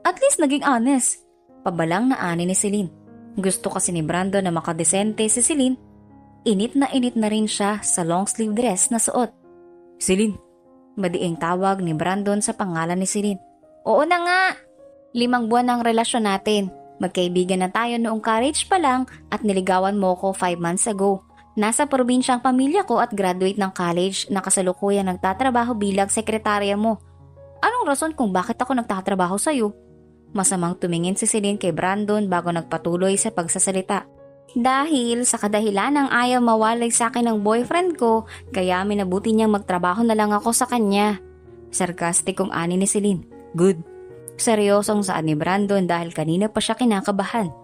At least naging honest. Pabalang na ani ni Celine. Gusto kasi ni Brandon na makadesente si Celine. Init na rin siya sa long sleeve dress na suot. Celine. Madiing tawag ni Brandon sa pangalan ni Celine. Oo na nga. 5 buwan ang relasyon natin. Magkaibigan na tayo noong college pa lang at niligawan mo ko 5 months ago. Nasa probinsyang pamilya ko at graduate ng college na kasalukuyan nagtatrabaho bilang sekretarya mo. Anong rason kung bakit ako nagtatrabaho sa'yo? Masamang tumingin si Celine kay Brandon bago nagpatuloy sa pagsasalita. Dahil sa kadahilan ng ayaw mawalay sa akin ng boyfriend ko, kaya minabuti niyang magtrabaho na lang ako sa kanya. Sarkastikong ani ni Celine. Good. Seryosong saad ni Brandon dahil kanina pa siya kinakabahan.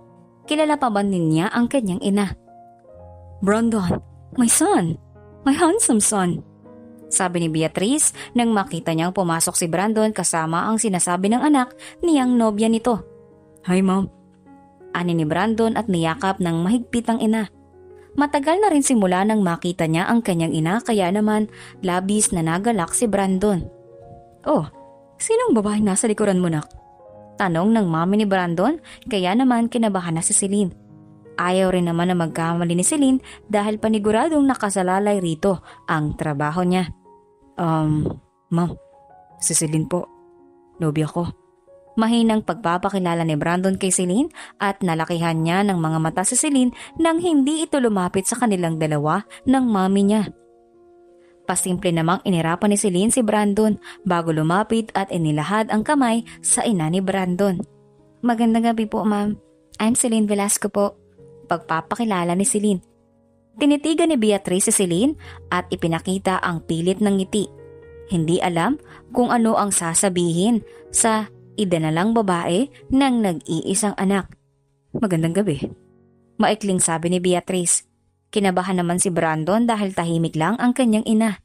Kilala pa ba niya ang kanyang ina? Brandon, my son. My handsome son. Sabi ni Beatrice nang makita niyang pumasok si Brandon kasama ang sinasabi ng anak niyang nobya nito. Hi ma'am. Ani ni Brandon at niyakap ng mahigpit ang ina. Matagal na rin simula nang makita niya ang kanyang ina kaya naman labis na nagalak si Brandon. Oh, sinong babaeng nasa likuran mo nak? Tanong ng mami ni Brandon kaya naman kinabahan na si Celine. Ayaw rin naman na magkamali ni Celine dahil paniguradong nakasalalay rito ang trabaho niya. Ma'am, si Celine po. Nobya ko. Mahinang pagpapakilala ni Brandon kay Celine at nalakihan niya ng mga mata si Celine nang hindi ito lumapit sa kanilang dalawa ng mami niya. Pasimple namang inirapan ni Celine si Brandon bago lumapit at inilahad ang kamay sa ina ni Brandon. Magandang gabi po, ma'am. I'm Celine Velasco po. Pagpapakilala ni Celine. Tinitigan ni Beatrice si Celine at ipinakita ang pilit ng ngiti. Hindi alam kung ano ang sasabihin sa idanalang babae ng nag-iisang anak. Magandang gabi. Maikling sabi ni Beatrice. Kinabahan naman si Brandon dahil tahimik lang ang kanyang ina.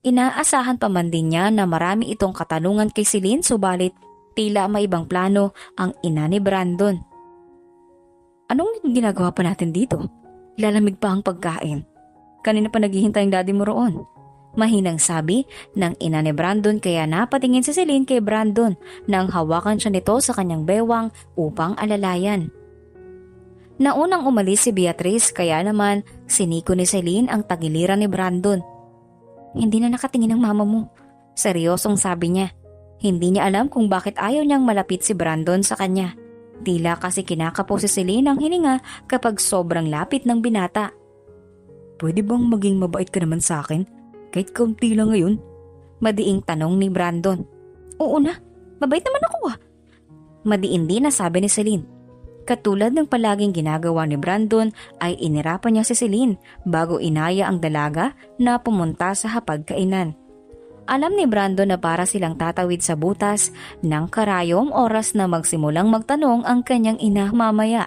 Inaasahan pa man din niya na marami itong katanungan kay Celine subalit tila may ibang plano ang ina ni Brandon. Anong ginagawa pa natin dito? Lalamig pa ang pagkain. Kanina pa naghihintay ang daddy mo roon. Mahinang sabi ng ina ni Brandon kaya napatingin si Celine kay Brandon nang hawakan siya nito sa kanyang bewang upang alalayan. Naunang umalis si Beatrice kaya naman siniko ni Celine ang tagiliran ni Brandon. Hindi na nakatingin ang mama mo. Seryosong sabi niya. Hindi niya alam kung bakit ayaw niyang malapit si Brandon sa kanya. Tila kasi kinakapo si Celine ang hininga kapag sobrang lapit ng binata. Pwede bang maging mabait ka naman sa akin? Kahit kaunti lang ngayon. Madiing tanong ni Brandon. Oo na, mabait naman ako ah. Madiin din na sabi ni Celine. Katulad ng palaging ginagawa ni Brandon ay inirapan niya si Celine bago inaya ang dalaga na pumunta sa hapagkainan. Alam ni Brandon na para silang tatawid sa butas ng karayom oras na magsimulang magtanong ang kanyang ina mamaya.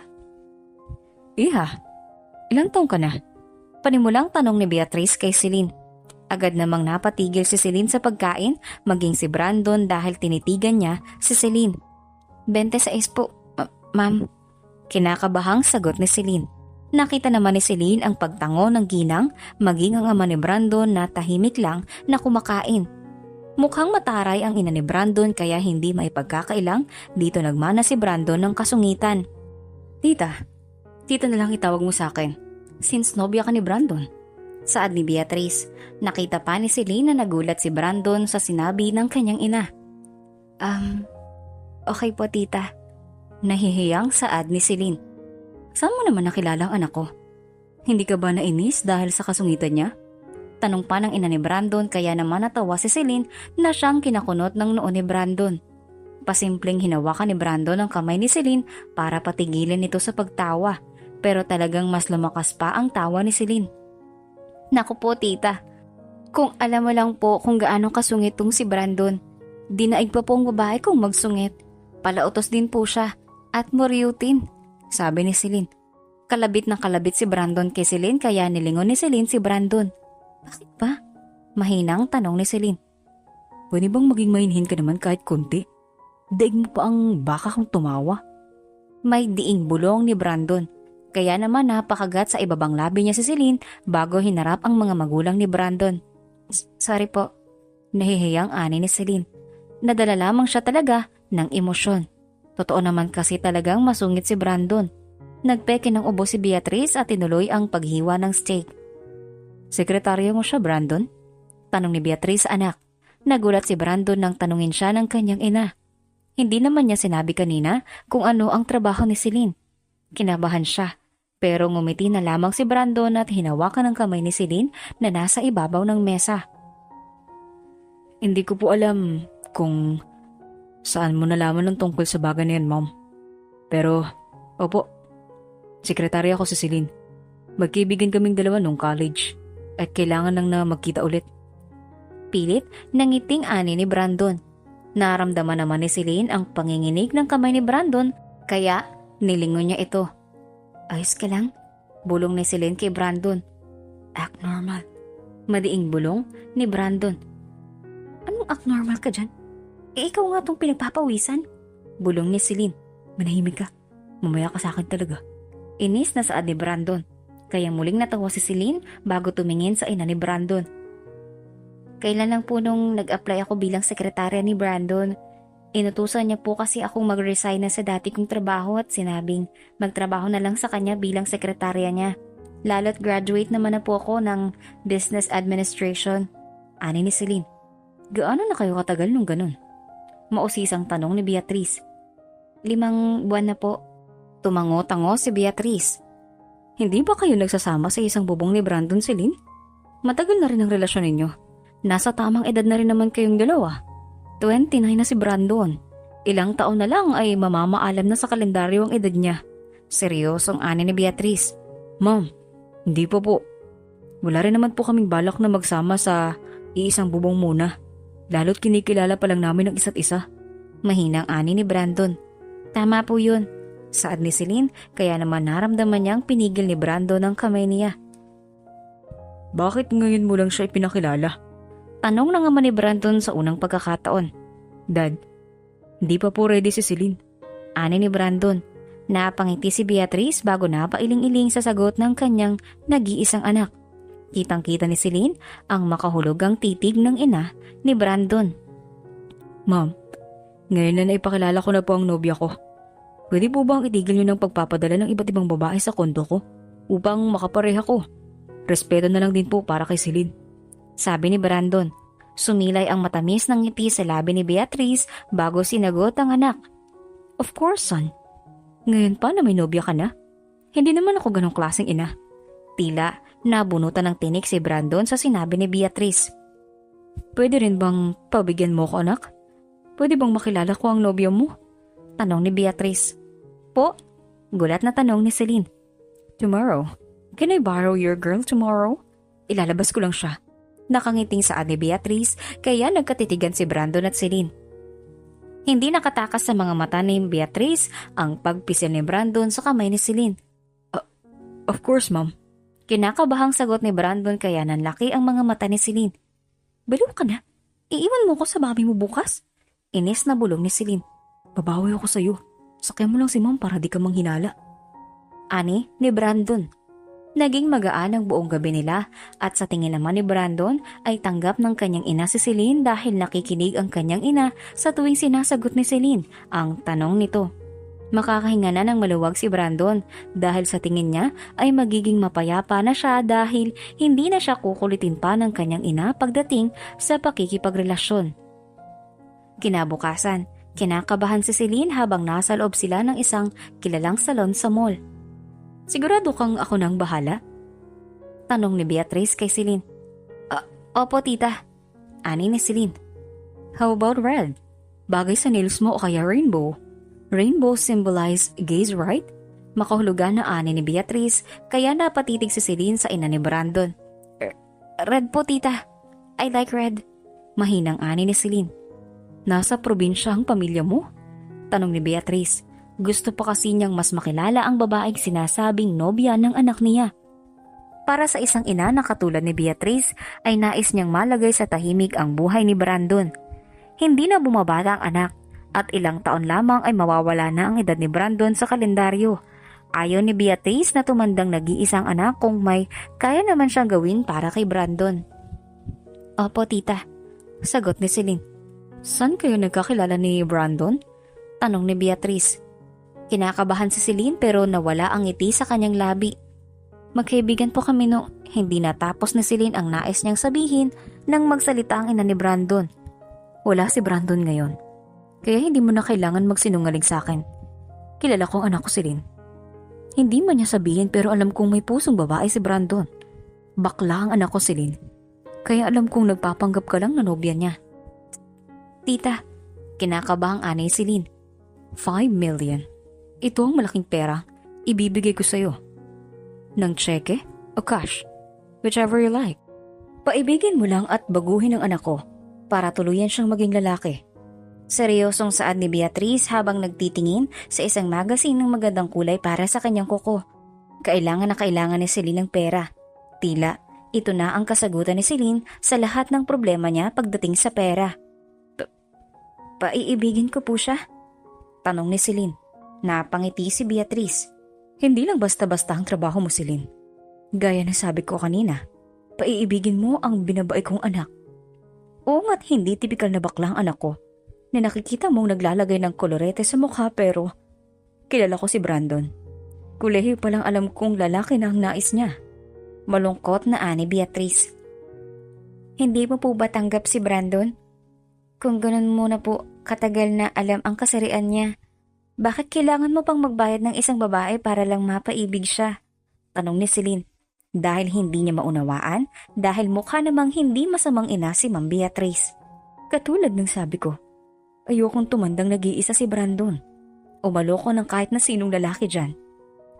Iha, ilang taong ka na? Panimulang tanong ni Beatrice kay Celine. Agad namang napatigil si Celine sa pagkain maging si Brandon dahil tinitigan niya si Celine. 26 po, ma'am. Kinakabahang sagot ni Celine. Nakita naman ni Celine ang pagtango ng ginang maging ang ama ni Brandon na tahimik lang na kumakain. Mukhang mataray ang ina ni Brandon kaya hindi may pagkakailang dito nagmana si Brandon ng kasungitan. Tita na lang itawag mo sa akin. Since nobya ka ni Brandon. Saad ni Beatrice. Nakita pa ni Celine na nagulat si Brandon sa sinabi ng kanyang ina. Okay po tita. Nahihiyang saad ni Celine. Saan mo naman nakilala ang anak ko? Hindi ka ba nainis dahil sa kasungitan niya? Tanong pa ng ina ni Brandon kaya naman natawa si Celine na siyang kinakunot ng noo ni Brandon. Pasimpleng hinawakan ni Brandon ang kamay ni Celine para patigilin ito sa pagtawa pero talagang mas lumakas pa ang tawa ni Celine. Naku po tita, kung alam mo lang po kung gaano kasungit tong si Brandon, dinaig pa po ang babae kong magsungit. Palautos din po siya at moryutin, sabi ni Celine. Kalabit na kalabit si Brandon kay Celine kaya nilingon ni Celine si Brandon. Bakit ba? Mahinang tanong ni Celine. Pwede bang maging mainhin ka naman kahit konti? Daig mo pa ang baka kung tumawa. May diing bulong ni Brandon. Kaya naman napakagat sa ibabang labi niya si Celine bago hinarap ang mga magulang ni Brandon. Sorry po. Nahihiyang ani ni Celine. Nadala lamang siya talaga ng emosyon. Totoo naman kasi talagang masungit si Brandon. Nagpeke ng ubo si Beatrice at tinuloy ang paghiwa ng steak. Sekretarya mo siya, Brandon? Tanong ni Beatrice anak. Nagulat si Brandon nang tanungin siya ng kanyang ina. Hindi naman niya sinabi kanina kung ano ang trabaho ni Celine. Kinabahan siya. Pero ngumiti na lamang si Brandon at hinawakan ang kamay ni Celine na nasa ibabaw ng mesa. Hindi ko po alam kung saan mo nalaman ng tungkol sa bagay na yan, Mom. Pero, opo, sekretarya ko si Celine. Magkaibigan kaming dalawa nung college at kailangan lang na magkita ulit. Pilit nangiting ani ni Brandon. Naramdaman naman ni Celine ang panginginig ng kamay ni Brandon kaya nilingon niya ito. Ayos ka lang? Bulong ni Celine kay Brandon. Act normal. Madiing bulong ni Brandon. Anong act normal ka dyan? Ikaw nga tong pinagpapawisan. Bulong ni Celine. Manahimik ka. Mamaya ka sa akin talaga. Inis na saad ni Brandon. Kaya muling natawa si Celine bago tumingin sa ina ni Brandon. Kailan lang po nung nag-apply ako bilang sekretarya ni Brandon, inutusan niya po kasi akong mag-resign na sa dati kong trabaho at sinabing magtrabaho na lang sa kanya bilang sekretarya niya. Lalo't graduate naman na po ako ng business administration. Ani ni Celine. Gaano na kayo katagal nung ganun? Mausisang tanong ni Beatrice. 5 buwan na po. Tumango-tango si Beatrice. Hindi ba kayo nagsasama sa isang bubong ni Brandon, Celine? Matagal na rin ang relasyon ninyo. Nasa tamang edad na rin naman kayong dalawa. 29 na si Brandon. Ilang taon na lang ay mamamaalam na sa kalendaryo ang edad niya. Seryosong ani ni Beatrice. Ma'am, hindi po po. Wala rin naman po kaming balak na magsama sa iisang bubong muna. Lalo't kinikilala pa lang namin ang isa't isa. Mahinang ani ni Brandon. Tama po yun. Saad ni Celine kaya naman naramdaman niyang pinigil ni Brandon ang kamay niya. Bakit ngayon mo lang siya ipinakilala? Tanong na naman ni Brandon sa unang pagkakataon. Dad, hindi pa po ready si Celine. Ani ni Brandon. Napangiti si Beatrice bago napailing-iling sa sagot ng kanyang nag-iisang anak. Kitang-kita ni Celine ang makahulugang titig ng ina ni Brandon. Ma'am, ngayon na naipakilala ko na po ang nobya ko. Pwede po bang itigil niyo ng pagpapadala ng iba't ibang babae sa kondo ko upang makapareha ko? Respeto na lang din po para kay Celine. Sabi ni Brandon. Sumilay ang matamis ng ngiti sa labi ni Beatrice bago sinagot ang anak. Of course, son. Ngayon pa na may nobya ka na? Hindi naman ako ganong klaseng ina. Tila nabunutan ng tinik si Brandon sa sinabi ni Beatrice. Pwede rin bang pabigyan mo ko, anak? Pwede bang makilala ko ang nobyo mo? Tanong ni Beatrice. Po? Gulat na tanong ni Celine. Tomorrow? Can I borrow your girl tomorrow? Ilalabas ko lang siya. Nakangiting saad ni Beatrice kaya nagkatitigan si Brandon at Celine. Hindi nakatakas sa mga mata ni Beatrice ang pagpisil ni Brandon sa kamay ni Celine. Of course, ma'am. Kinakabahang sagot ni Brandon kaya nanlaki ang mga mata ni Celine. Baliw ka na? Iiwan mo ko sa mami mo bukas? Inis na bulong ni Celine. Babawi ako sa'yo. Sakyan mo lang si ma'am para di ka manghinala. Ani ni Brandon. Naging magaan ang buong gabi nila at sa tingin naman ni Brandon ay tanggap ng kanyang ina si Celine dahil nakikinig ang kanyang ina sa tuwing sinasagot ni Celine ang tanong nito. Makakahinga na ng maluwag si Brandon dahil sa tingin niya ay magiging mapayapa na siya dahil hindi na siya kukulitin pa ng kanyang ina pagdating sa pakikipagrelasyon. Kinabukasan, kinakabahan si Celine habang nasa loob sila ng isang kilalang salon sa mall. Sigurado kang ako nang bahala? Tanong ni Beatrice kay Celine. Opo tita. Ani ni Celine. How about red? Bagay sa nails mo o kaya rainbow? Rainbow symbolize gays, right? Makahulugan na ani ni Beatrice kaya napatitig si Celine sa ina ni Brandon. Red po tita. I like red. Mahinang ani ni Celine. Nasa probinsya ang pamilya mo? Tanong ni Beatrice. Gusto pa kasi niyang mas makilala ang babaeng sinasabing nobya ng anak niya. Para sa isang ina na katulad ni Beatrice ay nais niyang malagay sa tahimik ang buhay ni Brandon. Hindi na bumabata ang anak at ilang taon lamang ay mawawala na ang edad ni Brandon sa kalendaryo. Ayaw ni Beatrice na tumandang nag-iisang anak kung may kaya naman siyang gawin para kay Brandon. Opo tita. Sagot ni Celine. Saan kayo nagkakilala ni Brandon? Tanong ni Beatrice. Kinakabahan si Celine pero nawala ang ngiti sa kanyang labi. Magkaibigan po kami no. Hindi natapos ni Celine ang nais niyang sabihin nang magsalita ang ina ni Brandon. Wala si Brandon ngayon. Kaya hindi mo na kailangan magsinungaling sa akin. Kilala ko ang anak ko Celine. Hindi man niya sabihin pero alam kong may pusong babae si Brandon. Bakla ang anak ko Celine. Kaya alam kong nagpapanggap ka lang na nobya niya. Tita, kinakabahang anay Celine. 5 million. Ito ang malaking pera. Ibibigay ko sa'yo. Nang tseke o cash? Whichever you like. Paibigin mo lang at baguhin ang anak ko para tuluyan siyang maging lalaki. Seryosong saad ni Beatrice habang nagtitingin sa isang magazine ng magandang kulay para sa kanyang kuko. Kailangan na kailangan ni Celine ng pera. Tila, ito na ang kasagutan ni Celine sa lahat ng problema niya pagdating sa pera. Paiibigin ko po siya? Tanong ni Celine. Napangiti si Beatrice. Hindi lang basta-basta ang trabaho mo, Celine. Gaya na sabi ko kanina, paiibigin mo ang binabait kong anak. Oo nga't hindi tipikal na bakla ang anak ko na nakikita mong naglalagay ng kolorete sa mukha pero kilala ko si Brandon. Kulehi palang alam kong lalaki na ang nais niya. Malungkot na ani Beatrice. Hindi mo po ba tanggap si Brandon? Kung ganun muna po, katagal na alam ang kasarian niya. Bakit kailangan mo pang magbayad ng isang babae para lang mapaibig siya? Tanong ni Celine. Dahil hindi niya maunawaan, dahil mukha namang hindi masamang ina si Ma'am Beatrice. Katulad ng sabi ko, ayokong tumandang nag-iisa si Brandon. Umalo ko ng kahit na sinong lalaki dyan.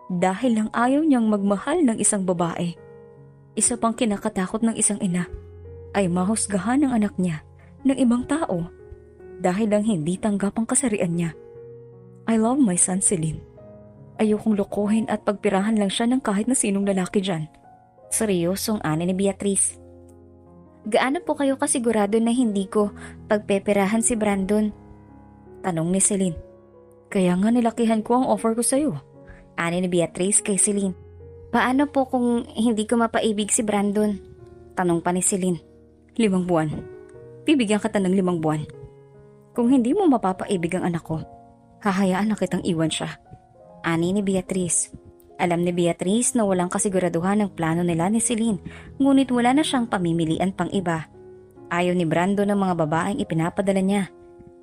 Dahil lang ayaw niyang magmahal ng isang babae. Isa pang kinakatakot ng isang ina ay mahusgahan ng anak niya ng ibang tao dahil lang hindi tanggap ang kasarian niya. I love my son, Celine. Ayokong lokohin at pagpirahan lang siya ng kahit na sinong lalaki dyan. Seryosong ani ni Beatrice. Gaano po kayo kasigurado na hindi ko pagpeperahan si Brandon? Tanong ni Celine. Kaya nga nilakihan ko ang offer ko sa'yo. Ani ni Beatrice kay Celine. Paano po kung hindi ko mapaibig si Brandon? Tanong pa ni Celine. 5 buwan. Bibigyan kita ng 5 buwan. Kung hindi mo mapapaibig ang anak ko, Hahayaan na kitang iwan siya. Ani ni Beatrice. Alam ni Beatrice na walang kasiguraduhan ng plano nila ni Celine, ngunit wala na siyang pamimilian pang iba. Ayaw ni Brandon ng mga babaeng ipinapadala niya.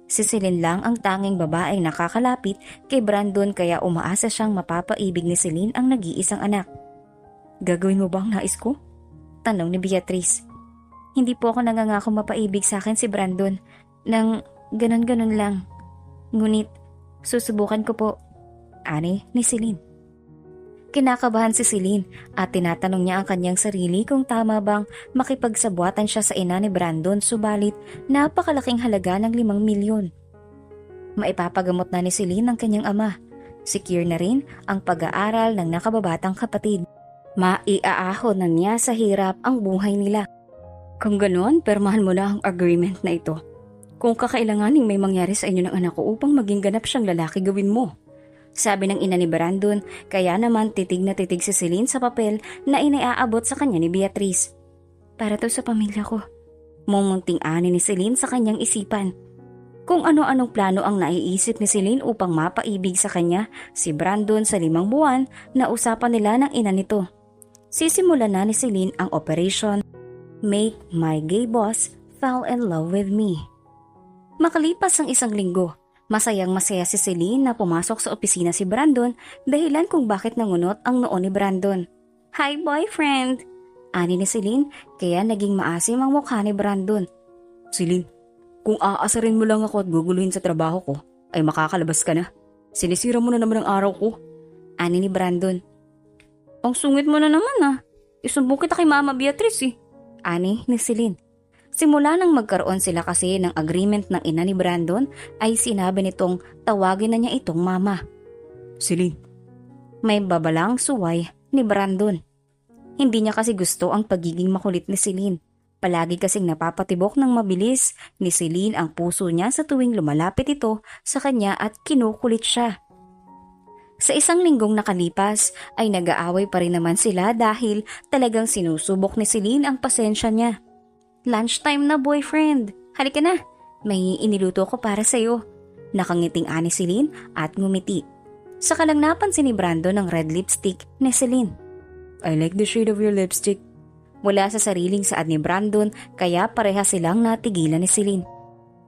Si Celine lang ang tanging babaeng nakakalapit kay Brandon kaya umaasa siyang mapapaibig ni Celine ang nag-iisang anak. Gagawin mo ba ang nais ko? Tanong ni Beatrice. Hindi po ako nangangako mapaibig sa akin si Brandon nang ganon-ganon lang. Ngunit susubukan ko po. Ani ni Celine. Kinakabahan si Celine at tinatanong niya ang kanyang sarili kung tama bang makipagsabwatan siya sa ina ni Brandon subalit napakalaking halaga ng 5 milyon. Maipapagamot na ni Celine ang kanyang ama. Secure na rin ang pag-aaral ng nakababatang kapatid. Maiaahon na niya sa hirap ang buhay nila. Kung ganoon, permahan mo na ang agreement na ito. Kung kakailanganing may mangyari sa inyo ng anak ko upang maging ganap siyang lalaki, gawin mo. Sabi ng ina ni Brandon, kaya naman titig na titig si Celine sa papel na inaaabot sa kanya ni Beatrice. Para to sa pamilya ko. Mumunting ani ni Celine sa kanyang isipan. Kung ano-anong plano ang naiisip ni Celine upang mapaibig sa kanya si Brandon sa 5 buwan na usapan nila ng ina nito. Sisimulan na ni Celine ang operation Make My Gay Boss Fall in Love With Me. Makalipas ang 1 linggo, masayang-masaya si Celine na pumasok sa opisina si Brandon dahilan kung bakit nangunot ang noo ni Brandon. Hi boyfriend! Ani ni Celine kaya naging maasim ang mukha ni Brandon. Celine, kung aasarin mo lang ako at guguluhin sa trabaho ko, ay makakalabas ka na. Sinisira mo na naman ang araw ko. Ani ni Brandon. Ang sungit mo na naman Isumbong kita kay Mama Beatrice eh. Ani ni Celine. Simula nang magkaroon sila kasi ng agreement ng ina ni Brandon ay sinabi nitong tawagin na niya itong mama. Celine. May babalang suway ni Brandon. Hindi niya kasi gusto ang pagiging makulit ni Celine. Palagi kasing napapatibok ng mabilis ni Celine ang puso niya sa tuwing lumalapit ito sa kanya at kinukulit siya. Sa 1 linggong nakalipas ay nag-aaway pa rin naman sila dahil talagang sinusubok ni Celine ang pasensya niya. Lunchtime na boyfriend. Halika na. May iniluto ko para sa'yo. Nakangiting ani Celine at ngumiti. Saka lang napansin ni Brandon ang red lipstick ni Celine. I like the shade of your lipstick. Wala sa sariling saad ni Brandon kaya pareha silang natigilan ni Celine.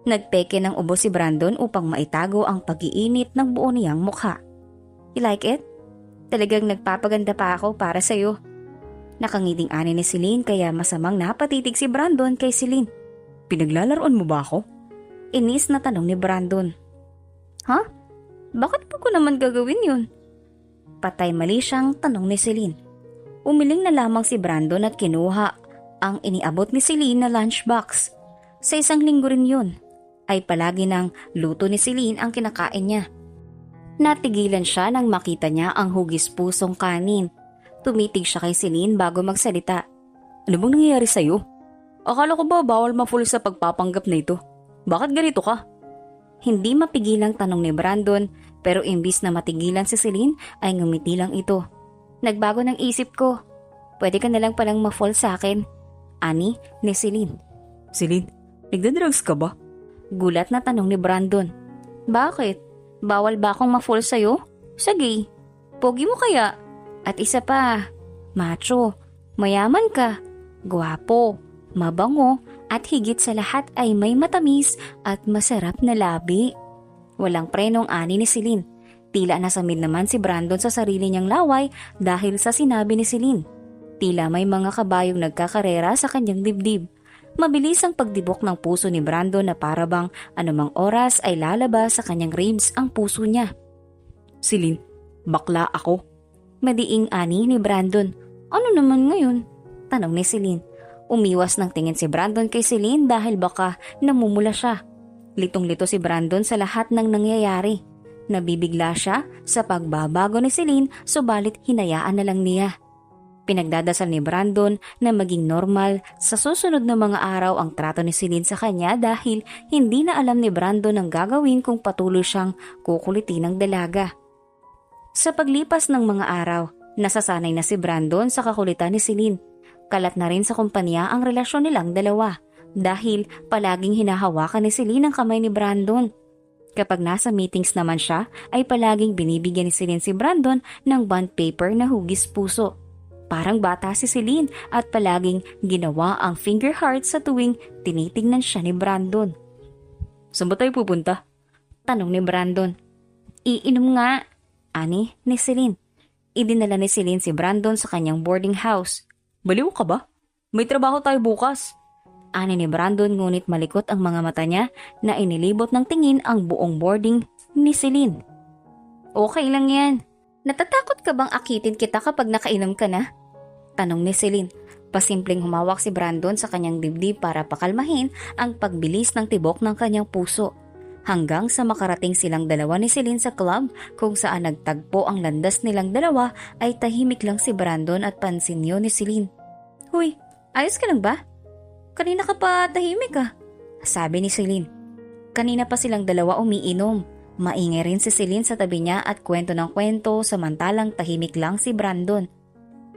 Nagpeke ng ubo si Brandon upang maitago ang pag-iinit ng buo niyang mukha. You like it? Talagang nagpapaganda pa ako para sa'yo. Nakangiting ani ni Celine kaya masamang napatitig si Brandon kay Celine. Pinaglalaroan mo ba ako? Inis na tanong ni Brandon. Ha? Bakit po ko naman gagawin yun? Patay mali siyang tanong ni Celine. Umiling na lamang si Brandon at kinuha ang iniabot ni Celine na lunchbox. Sa 1 linggo rin yun, ay palagi ng luto ni Celine ang kinakain niya. Natigilan siya nang makita niya ang hugis pusong kanin. Tumitig siya kay Celine bago magsalita. Ano bang nangyayari sa'yo? Akala ko ba bawal ma-full sa pagpapanggap na ito? Bakit ganito ka? Hindi mapigilang tanong ni Brandon pero imbis na matigilan si Celine ay ngumiti lang ito. Nagbago ng isip ko. Pwede ka na lang palang ma-fall sa akin. Ani ni Celine. Celine, nagdadrugs ka ba? Gulat na tanong ni Brandon. Bakit? Bawal ba akong ma-fall sa'yo? Sige. Pogi mo kaya? At isa pa, macho, mayaman ka, gwapo, mabango, at higit sa lahat ay may matamis at masarap na labi. Walang prenong ani ni Celine. Tila nasamid naman si Brandon sa sarili niyang laway dahil sa sinabi ni Celine. Tila may mga kabayong nagkakarera sa kanyang dibdib. Mabilis ang pagdibok ng puso ni Brandon na parabang anumang oras ay lalabas sa kanyang ribs ang puso niya. Celine, bakla ako. Madiing ani ni Brandon. Ano naman ngayon? Tanong ni Celine. Umiwas ng tingin si Brandon kay Celine dahil baka namumula siya. Litong-lito si Brandon sa lahat ng nangyayari. Nabibigla siya sa pagbabago ni Celine subalit hinayaan na lang niya. Pinagdadasal ni Brandon na maging normal sa susunod na mga araw ang trato ni Celine sa kanya dahil hindi na alam ni Brandon ang gagawin kung patuloy siyang kukulitin ng dalaga. Sa paglipas ng mga araw, nasasanay na si Brandon sa kakulitan ni Celine. Kalat na rin sa kumpanya ang relasyon nilang dalawa dahil palaging hinahawakan ni Celine ang kamay ni Brandon. Kapag nasa meetings naman siya, ay palaging binibigyan ni Celine si Brandon ng bond paper na hugis puso. Parang bata si Celine at palaging ginawa ang finger heart sa tuwing tinitingnan siya ni Brandon. Saan ba tayo pupunta? Tanong ni Brandon. Iinom nga, ani ni Celine. Idinala ni Celine si Brandon sa kanyang boarding house. Baliw ka ba? May trabaho tayo bukas. Ani ni Brandon ngunit malikot ang mga mata niya na inilibot ng tingin ang buong boarding ni Celine. Okay lang yan. Natatakot ka bang akitin kita kapag nakainom ka na? Tanong ni Celine. Pasimpleng humawak si Brandon sa kanyang dibdib para pakalmahin ang pagbilis ng tibok ng kanyang puso. Hanggang sa makarating silang dalawa ni Celine sa club kung saan nagtagpo ang landas nilang dalawa ay tahimik lang si Brandon at pansin yun ni Celine. Huy, ayos ka lang ba? Kanina ka pa tahimik ah, sabi ni Celine. Kanina pa silang dalawa umiinom. Maingay rin si Celine sa tabi niya at kwento ng kwento samantalang tahimik lang si Brandon.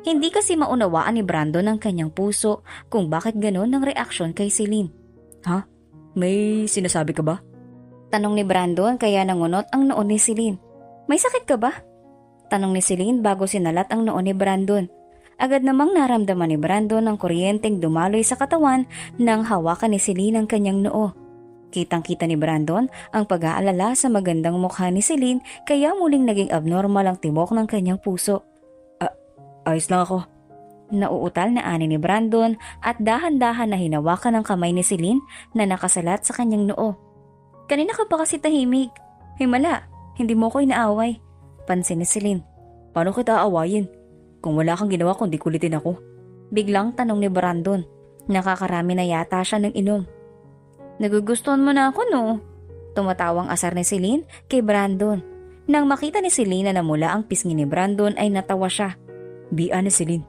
Hindi kasi maunawaan ni Brandon ang kanyang puso kung bakit ganon ang reaksyon kay Celine. Ha? May sinasabi ka ba? Tanong ni Brandon kaya nangunot ang noon ni Celine. May sakit ka ba? Tanong ni Celine bago sinalat ang noon ni Brandon. Agad namang naramdaman ni Brandon ang kuryenteng dumaloy sa katawan nang hawakan ni Celine ang kanyang noo. Kitang-kita ni Brandon ang pag-aalala sa magandang mukha ni Celine kaya muling naging abnormal ang tibok ng kanyang puso. Ayos lang ako. Nauutal na ani ni Brandon at dahan-dahan na hinawakan ang kamay ni Celine na nakasalat sa kanyang noo. Kanina ka pa kasi tahimik. Himala, hindi mo ko inaaway. Pansin ni Celine. Paano kita aawayin? Kung wala kang ginawa kundi kulitin ako. Biglang tanong ni Brandon. Nakakarami na yata siya ng inom. Nagugustuhan mo na ako no? Tumatawang asar ni Celine kay Brandon. Nang makita ni Celine na namula ang pisngi ni Brandon ay natawa siya. Be honest, Celine.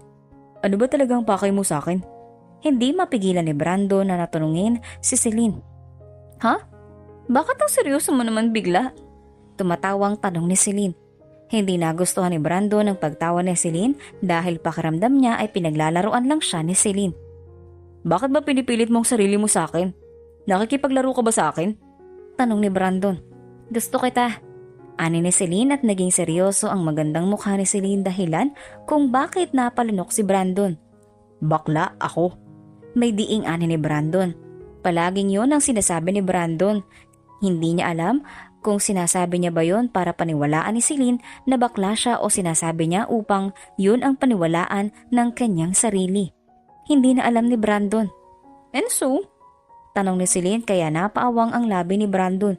Ano ba talagang pakay mo sa akin? Hindi mapigilan ni Brandon na natanungin si Celine. Ha? Bakit ang seryoso mo naman bigla? Tumatawang tanong ni Celine. Hindi nagustuhan ni Brandon ang pagtawa ni Celine dahil pakiramdam niya ay pinaglalaruan lang siya ni Celine. Bakit ba pinipilit mong sarili mo sa akin? Nakikipaglaro ka ba sa akin? Tanong ni Brandon. Gusto kita. Ani ni Celine at naging seryoso ang magandang mukha ni Celine dahilan kung bakit napalunok si Brandon. Bakla ako. May diing ani ni Brandon. Palaging yun ang sinasabi ni Brandon. Hindi niya alam kung sinasabi niya ba yon para paniwalaan ni Celine na bakla siya o sinasabi niya upang yun ang paniwalaan ng kanyang sarili. Hindi na alam ni Brandon. And so? Tanong ni Celine kaya napaawang ang labi ni Brandon.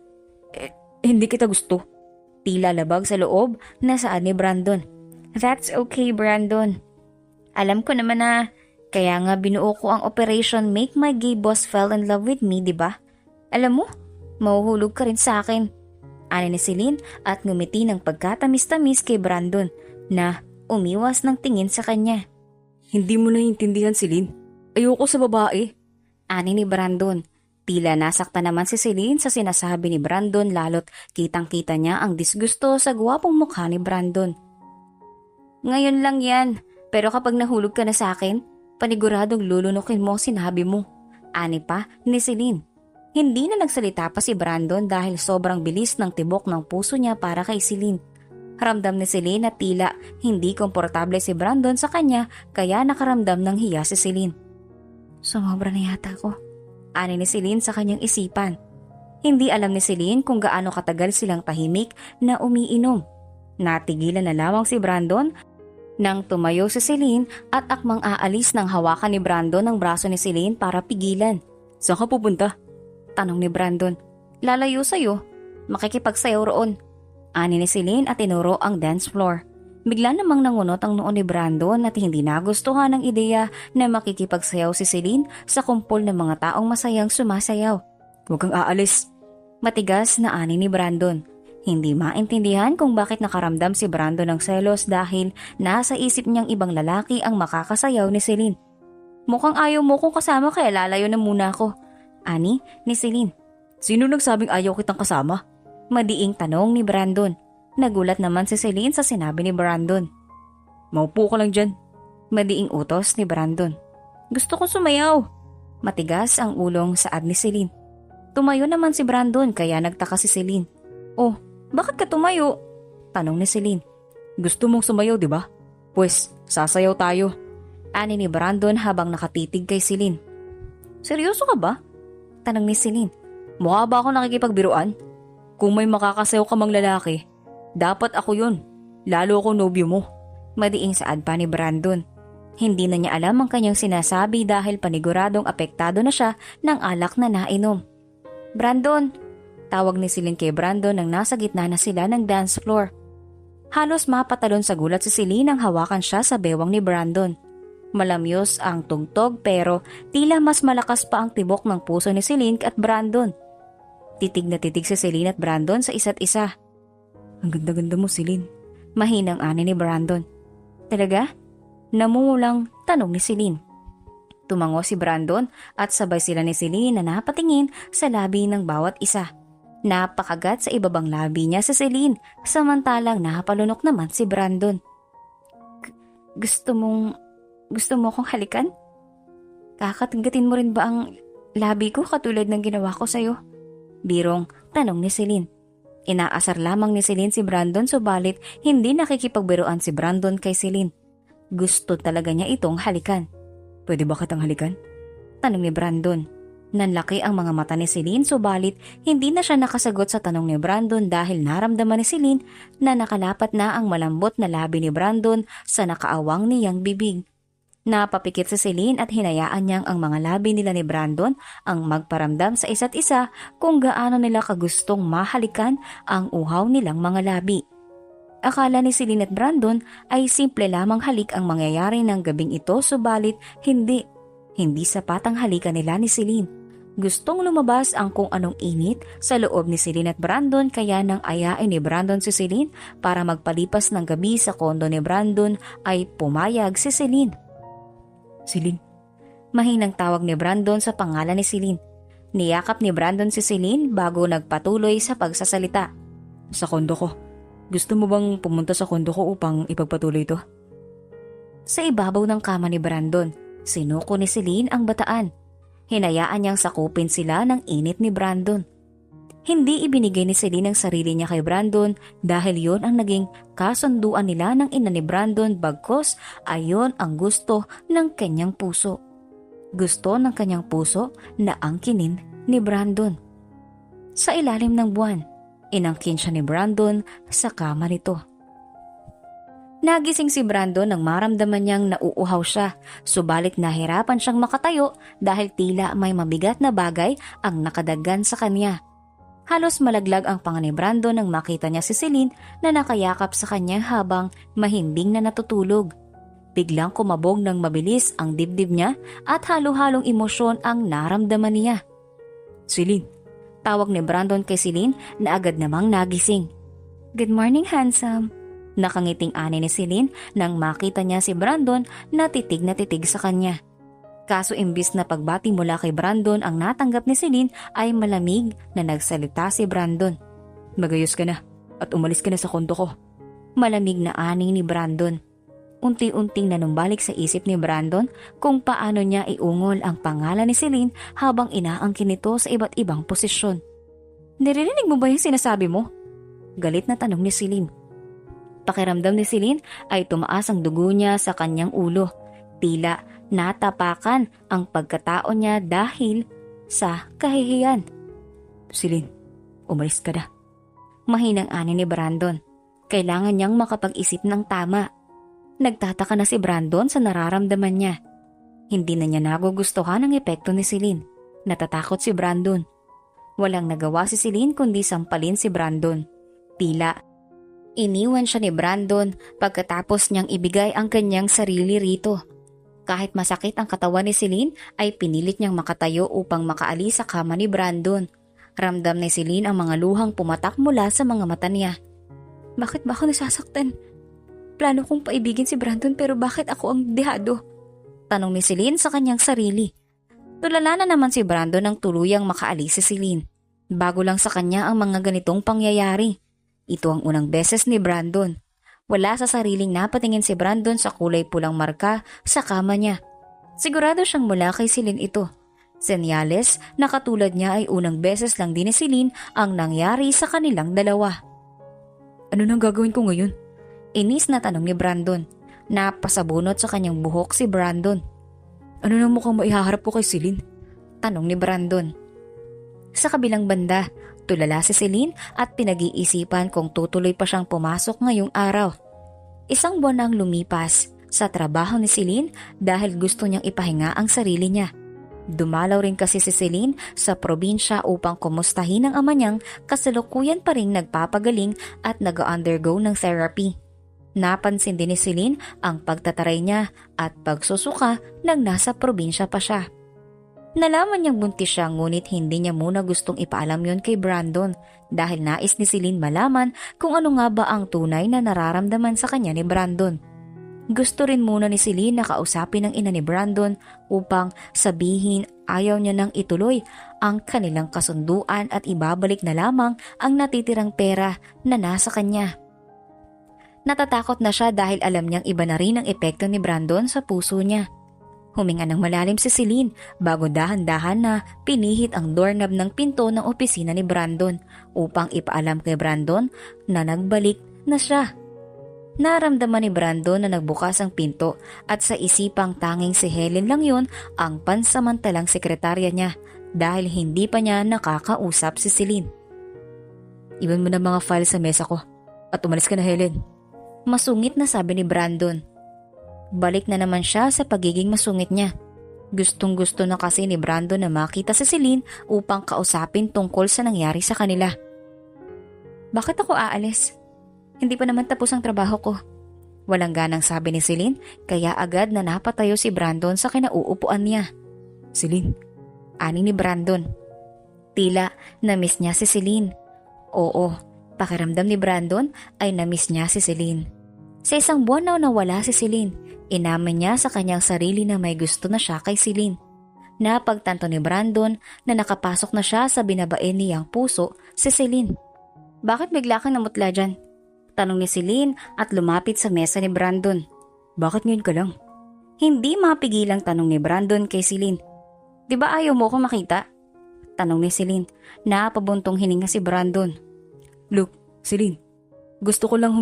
Hindi kita gusto. Tila labag sa loob na saan ni Brandon. That's okay, Brandon. Alam ko naman na kaya nga binuo ko ang Operation Make My Gay Boss Fall in Love with Me, di ba? Alam mo, mahuhulog ka rin sa akin. Ani ni Celine at ngumiti ng pagkatamis-tamis kay Brandon na umiwas ng tingin sa kanya. Hindi mo naiintindihan, Celine. Ayoko sa babae. Ani ni Brandon. Tila nasakta naman si Celine sa sinasabi ni Brandon lalo't kitang-kita niya ang disgusto sa gwapong mukha ni Brandon. Ngayon lang yan, pero kapag nahulog ka na sa akin, paniguradong lulunukin mo ang sinabi mo. Ani pa ni Celine. Hindi na nagsalita pa si Brandon dahil sobrang bilis ng tibok ng puso niya para kay Celine. Ramdam ni Celine na tila hindi komportable si Brandon sa kanya kaya nakaramdam ng hiya si Celine. Sumobra na yata ako. Ani ni Celine sa kanyang isipan. Hindi alam ni Celine kung gaano katagal silang tahimik na umiinom. Natigilan na lamang si Brandon nang tumayo si Celine at akmang aalis nang hawakan ni Brandon ang braso ni Celine para pigilan. Saan ka pupunta? Tanong ni Brandon. Lalayo sa'yo. Makikipagsayaw roon. Ani ni Celine at tinuro ang dance floor. Bigla namang nangunot ang noo ni Brandon at hindi nagustuhan ang ideya na makikipagsayaw si Celine sa kumpol ng mga taong masayang sumasayaw. Huwag kang aalis. Matigas na ani ni Brandon. Hindi maintindihan kung bakit nakaramdam si Brandon ng selos dahil nasa isip niyang ibang lalaki ang makakasayaw ni Celine. Mukhang ayaw mo kong kasama kaya lalayo na muna ako. Ani ni Celine. Sino nagsabing ayaw kitang kasama? Madiing tanong ni Brandon. Nagulat naman si Celine sa sinabi ni Brandon. Maupo ka lang dyan. Madiing utos ni Brandon. Gusto kong sumayaw. Matigas ang ulong saad ni Celine. Tumayo naman si Brandon kaya nagtaka si Celine. Oh, bakit ka tumayo? Tanong ni Celine. Gusto mong sumayaw, di ba? Pues, sasayaw tayo. Ani ni Brandon habang nakatitig kay Celine. Seryoso ka ba? Tanong ni Celine. Mukha ba ako nakikipagbiruan? Kung may makakasayaw ka mang lalaki, dapat ako yun. Lalo ako nobyo mo. Madiing saad pa ni Brandon. Hindi na niya alam ang kanyang sinasabi dahil paniguradong apektado na siya ng alak na nainom. Brandon! Tawag ni Celine kay Brandon nang nasa gitna na sila ng dance floor. Halos mapatalon sa gulat si Celine nang hawakan siya sa bewang ni Brandon. Malamyos ang tugtog pero tila mas malakas pa ang tibok ng puso ni Celine at Brandon. Titig na titig si Celine at Brandon sa isa't isa. Ang ganda-ganda mo, Celine. Mahinang ani ni Brandon. Talaga? Namumulang tanong ni Celine. Tumango si Brandon at sabay sila ni Celine na napatingin sa labi ng bawat isa. Napakagat sa ibabang labi niya si Celine, samantalang napalunok naman si Brandon. Gusto mo akong halikan? Kakatgatin mo rin ba ang labi ko katulad ng ginawa ko sa'yo? Birong tanong ni Celine. Inaasar lamang ni Celine si Brandon subalit hindi nakikipagbiruan si Brandon kay Celine. Gusto talaga niya itong halikan. Pwede ba kitang halikan? Tanong ni Brandon. Nanlaki ang mga mata ni Celine subalit hindi na siya nakasagot sa tanong ni Brandon dahil naramdaman ni Celine na nakalapat na ang malambot na labi ni Brandon sa nakaawang niyang bibig. Napapikit si Celine at hinayaan niyang ang mga labi nila ni Brandon ang magparamdam sa isa't isa kung gaano nila kagustong mahalikan ang uhaw nilang mga labi. Akala ni Celine at Brandon ay simple lamang halik ang mangyayari ng gabing ito subalit hindi. Hindi sapat ang halikan nila ni Celine. Gustong lumabas ang kung anong init sa loob ni Celine at Brandon kaya nang ayain ni Brandon si Celine para magpalipas ng gabi sa kondo ni Brandon ay pumayag si Celine. Celine. Mahinang tawag ni Brandon sa pangalan ni Celine. Niyakap ni Brandon si Celine bago nagpatuloy sa pagsasalita. Sa kondo ko. Gusto mo bang pumunta sa kondo ko upang ipagpatuloy ito? Sa ibabaw ng kama ni Brandon, sinuko ni Celine ang bataan. Hinayaan niyang sakupin sila ng init ni Brandon. Hindi ibinigay ni Celine ang sarili niya kay Brandon dahil yon ang naging kasunduan nila ng ina ni Brandon bagkos ayon ang gusto ng kanyang puso. Gusto ng kanyang puso na angkinin ni Brandon. Sa ilalim ng buwan, inangkin siya ni Brandon sa kama nito. Nagising si Brandon nang maramdaman niyang nauuhaw siya, subalit nahirapan siyang makatayo dahil tila may mabigat na bagay ang nakadaggan sa kanya. Halos malaglag ang panga ni Brandon nang makita niya si Celine na nakayakap sa kanya habang mahimbing na natutulog. Biglang kumabog ng mabilis ang dibdib niya at halo-halong emosyon ang naramdaman niya. Celine. Tawag ni Brandon kay Celine na agad namang nagising. Good morning, handsome. Nakangiting ani ni Celine nang makita niya si Brandon na titig sa kanya. Kaso imbis na pagbati mula kay Brandon ang natanggap ni Celine ay malamig na nagsalita si Brandon. Magayos ka na at umalis ka na sa kondo ko. Malamig na ani ni Brandon. Unti-unting nanumbalik sa isip ni Brandon kung paano niya iungol ang pangalan ni Celine habang inaangkin nito sa iba't ibang posisyon. Naririnig mo ba yung sinasabi mo? Galit na tanong ni Celine. Pakiramdam ni Celine ay tumaas ang dugo niya sa kanyang ulo. Tila natapakan ang pagkatao niya dahil sa kahihiyan. Celine, umalis ka na. Mahinang ani ni Brandon. Kailangan niyang makapag-isip ng tama. Nagtataka na si Brandon sa nararamdaman niya. Hindi na niya nagugustuhan ang epekto ni Celine. Natatakot si Brandon. Walang nagawa si Celine kundi sampalin si Brandon. Tila iniwan siya ni Brandon pagkatapos niyang ibigay ang kanyang sarili rito. Kahit masakit ang katawan ni Celine ay pinilit niyang makatayo upang makaalis sa kama ni Brandon. Ramdam ni Celine ang mga luhang pumatak mula sa mga mata niya. Bakit ba ako nasasaktan? Plano kong paibigin si Brandon pero bakit ako ang dehado? Tanong ni Celine sa kanyang sarili. Tulala na naman si Brandon nang tuluyang makaalis si Celine. Bago lang sa kanya ang mga ganitong pangyayari. Ito ang unang beses ni Brandon. Wala sa sariling napatingin si Brandon sa kulay pulang marka sa kama niya. Sigurado siyang mula kay Celine ito. Senyales na katulad niya ay unang beses lang din ni Celine ang nangyari sa kanilang dalawa. Ano nang gagawin ko ngayon? Inis na tanong ni Brandon. Napasabunot sa kanyang buhok si Brandon. Ano nang mukhang maihaharap ko kay Celine? Tanong ni Brandon. Sa kabilang banda, tulala si Celine at pinag-iisipan kung tutuloy pa siyang pumasok ngayong araw. Isang buwan na ang lumipas sa trabaho ni Celine dahil gusto niyang ipahinga ang sarili niya. Dumalaw rin kasi si Celine sa probinsya upang kumustahin ang ama niyang kasalukuyan pa ring nagpapagaling at nag-undergo ng therapy. Napansin din ni Celine ang pagtataray niya at pagsusuka nang nasa probinsya pa siya. Nalaman niyang buntis siya ngunit hindi niya muna gustong ipaalam yon kay Brandon dahil nais ni Celine malaman kung ano nga ba ang tunay na nararamdaman sa kanya ni Brandon. Gusto rin muna ni Celine na kausapin ang ina ni Brandon upang sabihin ayaw niya nang ituloy ang kanilang kasunduan at ibabalik na lamang ang natitirang pera na nasa kanya. Natatakot na siya dahil alam niyang iba na rin ang epekto ni Brandon sa puso niya. Huminga ng malalim si Celine bago dahan-dahan na pinihit ang doorknob ng pinto ng opisina ni Brandon upang ipaalam kay Brandon na nagbalik na siya. Naramdaman ni Brandon na nagbukas ang pinto at sa isipang tanging si Helen lang yun ang pansamantalang sekretarya niya dahil hindi pa niya nakakausap si Celine. Iwan mo na mga file sa mesa ko at umalis ka na, Helen. Masungit na sabi ni Brandon. Balik na naman siya sa pagiging masungit niya. Gustong-gusto na kasi ni Brandon na makita si Celine upang kausapin tungkol sa nangyari sa kanila. Bakit ako aalis? Hindi pa naman tapos ang trabaho ko. Walang ganang sabi ni Celine kaya agad na napatayo si Brandon sa kinauupuan niya. Celine, ani ni Brandon. Tila na-miss niya si Celine. Oo, pakiramdam ni Brandon ay na-miss niya si Celine. Sa isang buwan na nawala si Celine, inamin niya sa kanyang sarili na may gusto na siya kay Celine. Napagtanto ni Brandon na nakapasok na siya sa binabae niyang puso si Celine. Bakit bigla kang namutla dyan? Tanong ni Celine at lumapit sa mesa ni Brandon. Bakit ngayon ka lang? Hindi mapigilang tanong ni Brandon kay Celine. Di ba ayaw mo ko makita? Tanong ni Celine. Napabuntong hininga si Brandon. Look, Celine, gusto ko lang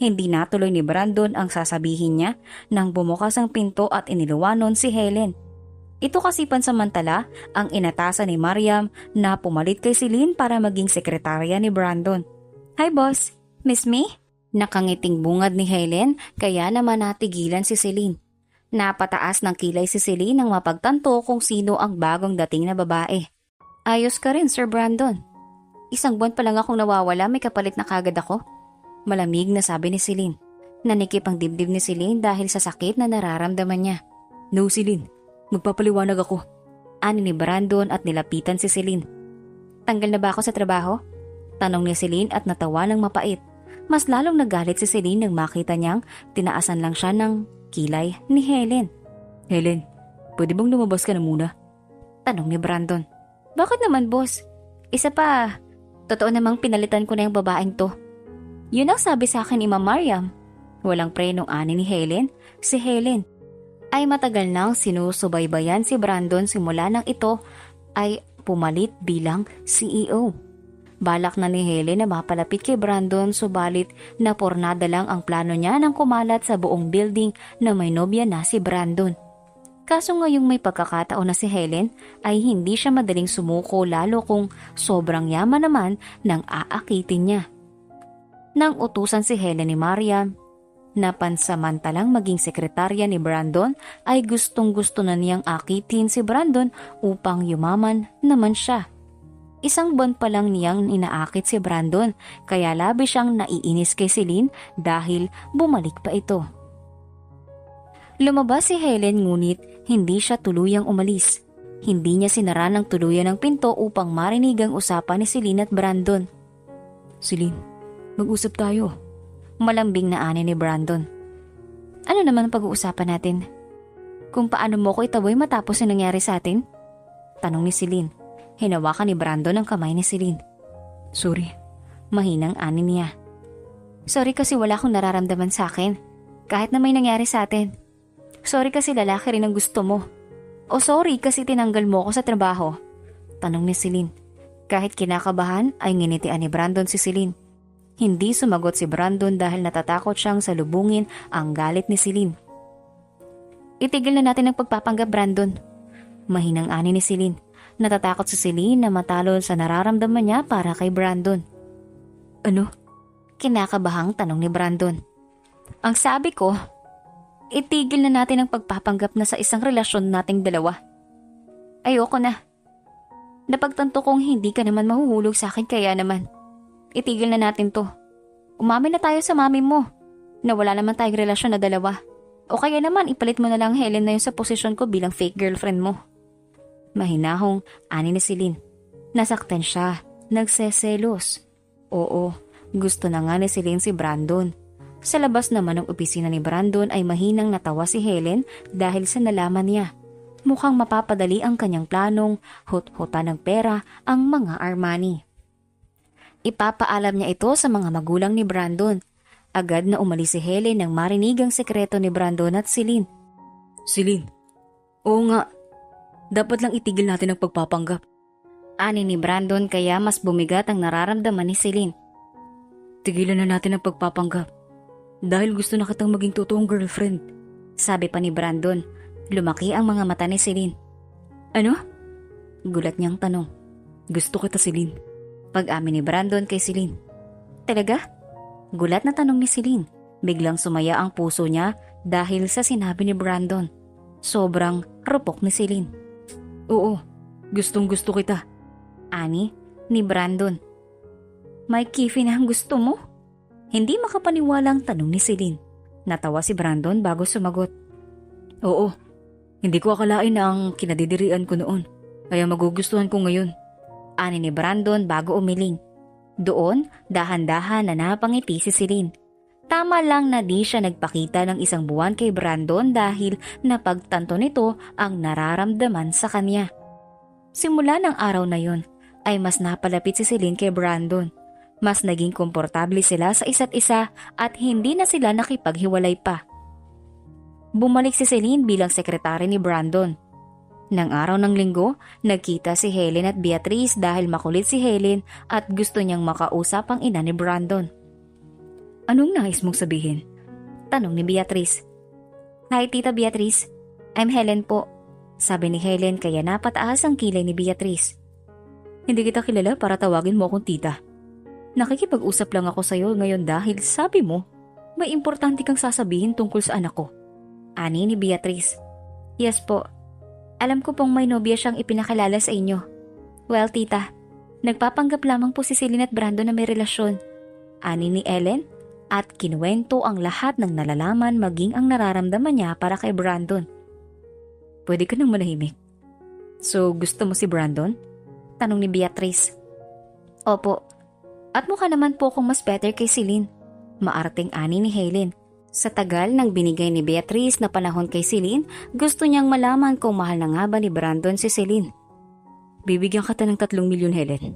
Hindi natuloy ni Brandon ang sasabihin niya nang bumukas ang pinto at iniluwanon si Helen. Ito kasi pansamantala ang inatasan ni Mariam na pumalit kay Celine para maging sekretarya ni Brandon. Hi boss! Miss me? Nakangiting bungad ni Helen kaya naman natigilan si Celine. Napataas ng kilay si Celine nang mapagtanto kung sino ang bagong dating na babae. Ayos ka rin, Sir Brandon. Isang buwan pa lang akong nawawala, may kapalit na kagad ako. Malamig na sabi ni Celine. Nanikip ang dibdib ni Celine dahil sa sakit na nararamdaman niya. No, Celine. Magpapaliwanag ako. Ani ni Brandon at nilapitan si Celine. Tanggal na ba ako sa trabaho? Tanong ni Celine at natawa ng mapait. Mas lalong nagalit si Celine nang makita niyang tinaasan lang siya ng kilay ni Helen. Helen, pwede bang lumabas ka na muna? Tanong ni Brandon. Bakit naman boss? Isa pa, totoo namang pinalitan ko na yung babaeng to. Yun ang sabi sa akin ni Ma'am Mariam. Walang prenong ani ni Helen. Si Helen ay matagal nang sinusubaybayan si Brandon simula nang ito ay pumalit bilang CEO. Balak na ni Helen na mapalapit kay Brandon subalit napornada lang ang plano niya nang kumalat sa buong building na may nobya na si Brandon. Kaso ngayong may pagkakataon na si Helen ay hindi siya madaling sumuko lalo kung sobrang yaman naman ng aakitin niya. Nang utusan si Helen ni Mariam na pansamantalang maging sekretarya ni Brandon ay gustong-gusto na niyang akitin si Brandon upang yumaman naman siya. Isang buwan pa lang niyang inaakit si Brandon kaya labis siyang naiinis kay Celine dahil bumalik pa ito. Lumabas si Helen ngunit hindi siya tuluyang umalis. Hindi niya sinara ng tuluyan ang pinto upang marinig ang usapan ni Celine at Brandon. Celine, mag-usap tayo. Malambing na ani ni Brandon. Ano naman ang pag-uusapan natin? Kung paano mo ko itaboy matapos ang nangyari sa atin? Tanong ni Celine. Hinawakan ni Brandon ang kamay ni Celine. Sorry. Mahinang ani niya. Sorry kasi wala akong nararamdaman sa akin. Kahit na may nangyari sa atin. Sorry kasi lalaki rin ang gusto mo. O sorry kasi tinanggal mo ako sa trabaho? Tanong ni Celine. Kahit kinakabahan ay nginitian ni Brandon si Celine. Hindi sumagot si Brandon dahil natatakot siyang salubungin ang galit ni Celine. Itigil na natin ang pagpapanggap, Brandon. Mahinang ani ni Celine. Natatakot si Celine na matalo sa nararamdaman niya para kay Brandon. Ano? Kinakabahang tanong ni Brandon. Ang sabi ko, itigil na natin ang pagpapanggap na sa isang relasyon nating dalawa. Ayoko na. Napagtanto kong hindi ka naman mahuhulog sa akin kaya naman. Itigil na natin to. Umamin na tayo sa mami mo na wala naman tayong relasyon na dalawa. O kaya naman ipalit mo na lang Helen na yun sa posisyon ko bilang fake girlfriend mo. Mahinahong ani ni Celine. Nasaktan siya, nagseselos. Oo, gusto na nga ni Celine si Brandon. Sa labas naman ng opisina ni Brandon ay mahinang natawa si Helen dahil sa nalaman niya. Mukhang mapapadali ang kanyang planong hut-hutan ng pera ang mga Armani. Ipapaalam niya ito sa mga magulang ni Brandon. Agad na umalis si Helen nang marinig ang sekreto ni Brandon at Celine. Celine, oo nga. Dapat lang itigil natin ang pagpapanggap. Ani ni Brandon kaya mas bumigat ang nararamdaman ni Celine. Tigilan na natin ang pagpapanggap. Dahil gusto na kitang maging totoong girlfriend. Sabi pa ni Brandon. Lumaki ang mga mata ni Celine. Ano? Gulat niyang tanong. Gusto kita, Celine. Pag-amin ni Brandon kay Celine. Talaga? Gulat na tanong ni Celine. Biglang sumaya ang puso niya dahil sa sinabi ni Brandon. Sobrang rupok ni Celine. Oo, gustong gusto kita. Ani ni Brandon. May kifi na ang gusto mo? Hindi makapaniwalang tanong ni Celine. Natawa si Brandon bago sumagot. Oo, hindi ko akalain na ang kinadidirian ko noon. Kaya magugustuhan ko ngayon. Ani ni Brandon bago umiling. Doon, dahan-dahan na napangiti si Celine. Tama lang na di siya nagpakita ng isang buwan kay Brandon dahil napagtanto nito ang nararamdaman sa kanya. Simula ng araw na yon ay mas napalapit si Celine kay Brandon. Mas naging komportable sila sa isa't isa at hindi na sila nakipaghiwalay pa. Bumalik si Celine bilang sekretary ni Brandon. Nang araw ng linggo, nagkita si Helen at Beatrice dahil makulit si Helen at gusto niyang makausap ang ina ni Brandon. Anong nais mong sabihin? Tanong ni Beatrice. Hi Tita Beatrice, I'm Helen po. Sabi ni Helen kaya napataas ang kilay ni Beatrice. Hindi kita kilala para tawagin mo akong tita. Nakikipag-usap lang ako sa'yo ngayon dahil sabi mo, may importante kang sasabihin tungkol sa anak ko. Ani ni Beatrice. Yes po. Alam ko pong may nobya siyang ipinakilala sa inyo. Well, tita, nagpapanggap lamang po si Celine at Brandon na may relasyon. Ani ni Ellen at kinuwento ang lahat ng nalalaman maging ang nararamdaman niya para kay Brandon. Pwede ka nang manahimik. So, gusto mo si Brandon? Tanong ni Beatrice. Opo. At mukha naman po akong mas better kay Celine. Maarting ani ni Helen. Sa tagal ng binigay ni Beatrice na panahon kay Celine, gusto niyang malaman kung mahal na nga ba ni Brandon si Celine. Bibigyan kita ng 3 milyon, Helen.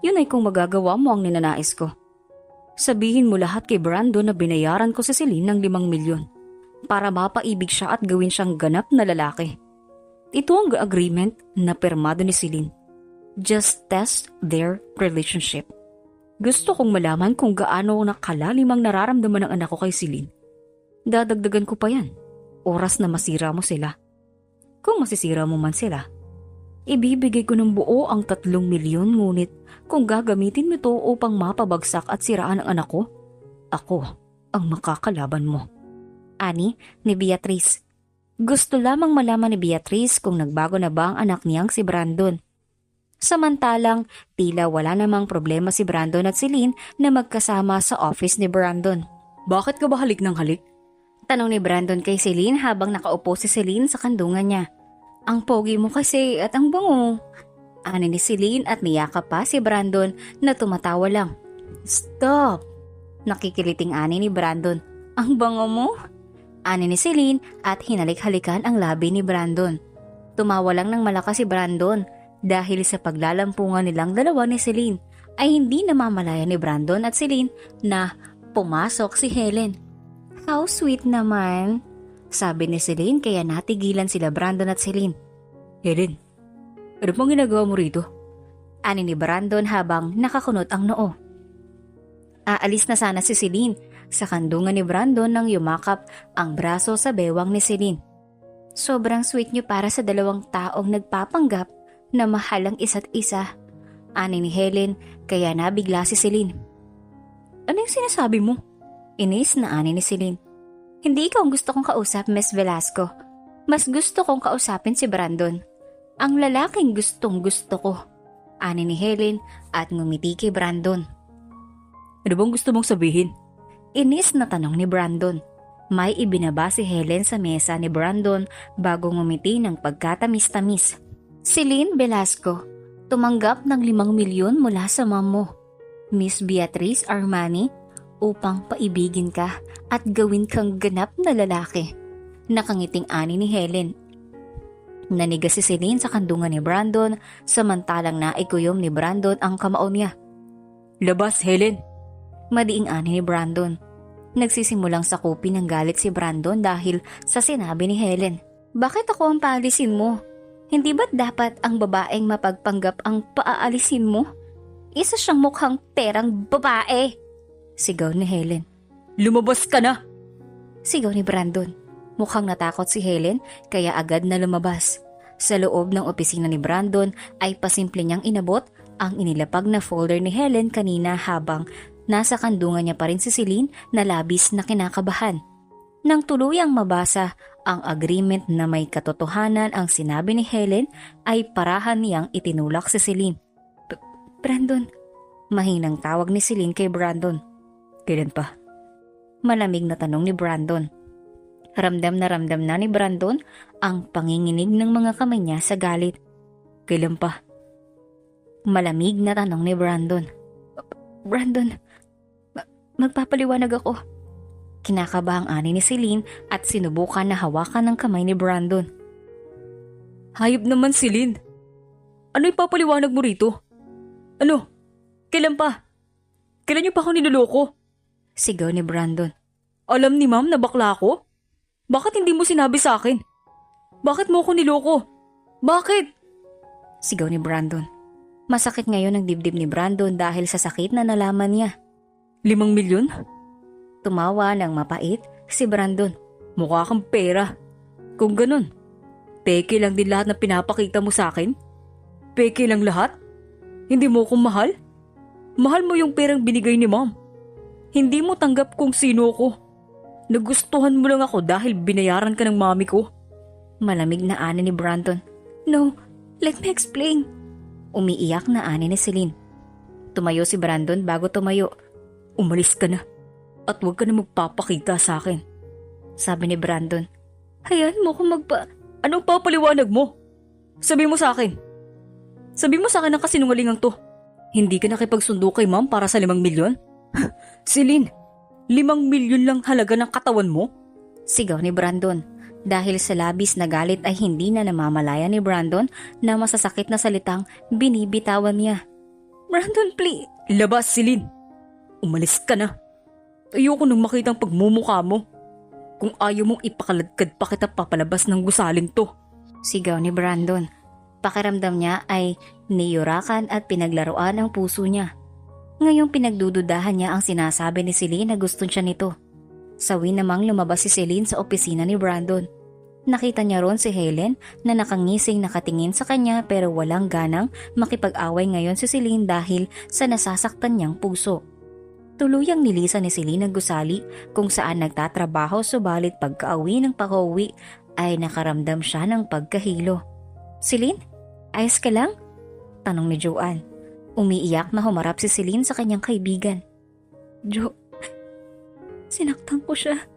Yun ay kung magagawa mo ang ninanais ko. Sabihin mo lahat kay Brandon na binayaran ko si Celine ng 5 milyon para mapaibig siya at gawin siyang ganap na lalaki. Ito ang agreement na permado ni Celine. Just test their relationship. Gusto kong malaman kung gaano nakalalim ang nararamdaman ng anak ko kay Celine. Dadagdagan ko pa yan. Oras na masira mo sila. Kung masisira mo man sila, ibibigay ko ng buo ang 3 milyon ngunit kung gagamitin mo ito upang mapabagsak at siraan ang anak ko, ako ang makakalaban mo. Ani ni Beatrice. Gusto lamang malaman ni Beatrice kung nagbago na ba ang anak niyang si Brandon. Samantalang tila wala namang problema si Brandon at Celine na magkasama sa office ni Brandon. Bakit ka ba halik ng halik? Tanong ni Brandon kay Celine habang nakaupo si Celine sa kandungan niya. Ang pogi mo kasi at ang bango. Ani ni Celine at niyakap pa si Brandon na tumatawa lang. Stop! Nakikiliting ani ni Brandon. Ang bango mo? Ani ni Celine at hinalik-halikan ang labi ni Brandon. Tumawa lang ng malakas si Brandon dahil sa paglalampungan nilang dalawa ni Celine ay hindi namamalaya ni Brandon at Celine na pumasok si Helen. How sweet naman, sabi ni Celine kaya natigilan sila Brandon at Celine. Helen, ano bang ginagawa mo rito? Ani ni Brandon habang nakakunot ang noo. Aalis na sana si Celine sa kandungan ni Brandon nang yumakap ang braso sa bewang ni Celine. Sobrang sweet niyo para sa dalawang taong nagpapanggap na mahal ang isa't isa. Ani ni Helen kaya nabigla si Celine. Ano yung sinasabi mo? Inis na ani ni Celine. Hindi ikaw ang gusto kong kausap, Miss Velasco. Mas gusto kong kausapin si Brandon. Ang lalaking gustong gusto ko. Ani ni Helen at ngumiti kay Brandon. Ano bang gusto mong sabihin? Inis na tanong ni Brandon. May ibinaba si Helen sa mesa ni Brandon bago ngumiti ng pagkatamis-tamis. Celine Velasco, tumanggap ng 5 milyon mula sa mom mo, Miss Beatrice Armani, upang paibigin ka at gawin kang ganap na lalaki. Nakangiting ani ni Helen. Nanigas si Celine sa kandungan ni Brandon samantalang naikuyom ni Brandon ang kamao niya. Labas, Helen! Madiing ani ni Brandon. Nagsisimulang sakupin ng galit si Brandon dahil sa sinabi ni Helen. Bakit ako ang paalisin mo? Hindi ba't dapat ang babaeng mapagpanggap ang paaalisin mo? Isa siyang mukhang perang babae! Sigaw ni Helen. Lumabas ka na! Sigaw ni Brandon. Mukhang natakot si Helen kaya agad na lumabas. Sa loob ng opisina ni Brandon ay pasimple niyang inabot ang inilapag na folder ni Helen kanina habang nasa kandungan niya pa rin si Celine na labis na kinakabahan. Nang tuluyang mabasa ang agreement na may katotohanan ang sinabi ni Helen ay parahan niyang itinulak si Celine. Brandon, mahinang tawag ni Celine kay Brandon. Kailan pa? Malamig na tanong ni Brandon. Ramdam na ni Brandon ang panginginig ng mga kamay niya sa galit. Kailan pa? Malamig na tanong ni Brandon. Brandon, magpapaliwanag ako. Kinakabahang ani ni Celine at sinubukan na hawakan ng kamay ni Brandon. Hayop naman, Celine. Ano ipapaliwanag mo rito? Ano? Kailan pa? Kailan niyo pa ako niloloko? Sigaw ni Brandon. Alam ni ma'am na bakla ako? Bakit hindi mo sinabi sa akin? Bakit mo ako niloko? Bakit? Sigaw ni Brandon. Masakit ngayon ang dibdib ni Brandon dahil sa sakit na nalaman niya. 5 milyon? Tumawa ng mapait si Brandon. Mukha kang pera. Kung ganun, peke lang din lahat na pinapakita mo sa akin? Peke lang lahat? Hindi mo akong mahal? Mahal mo yung perang binigay ni ma'am. Hindi mo tanggap kung sino ko. Nagustuhan mo lang ako dahil binayaran ka ng mami ko. Malamig na ani ni Brandon. No, let me explain. Umiiyak na ani ni Celine. Tumayo si Brandon bago tumayo. Umalis ka na at huwag ka na magpapakita sa akin. Sabi ni Brandon. Hayaan mo kung Anong papaliwanag mo? Sabi mo sa akin. Sabi mo sa akin ang kasinungalingang to. Hindi ka nakipagsundo kay ma'am para sa 5 milyon? Celine, 5 milyon lang halaga ng katawan mo? Sigaw ni Brandon. Dahil sa labis na galit ay hindi na namamalaya ni Brandon na masasakit na salitang binibitawan niya. Brandon, please. Labas, Celine. Umalis ka na. Ayoko nang makita ang pagmumukha mo. Kung ayaw mong ipakaladkad pa kita papalabas ng gusaling to. Sigaw ni Brandon. Pakiramdam niya ay niyurakan at pinaglaruan ang puso niya. Ngayong pinagdududahan niya ang sinasabi ni Celine na gusto siya nito. Sawi namang lumabas si Celine sa opisina ni Brandon. Nakita niya ron si Helen na nakangising nakatingin sa kanya pero walang ganang makipag-away ngayon si Celine dahil sa nasasaktan niyang puso. Tuluyang nilisan ni Celine ang gusali kung saan nagtatrabaho subalit pagka-uwi ng pauwi ay nakaramdam siya ng pagkahilo. Celine, ayos ka lang? Tanong ni Joanne. Umiiyak na humarap si Celine sa kanyang kaibigan. Jo, sinaktan ko siya.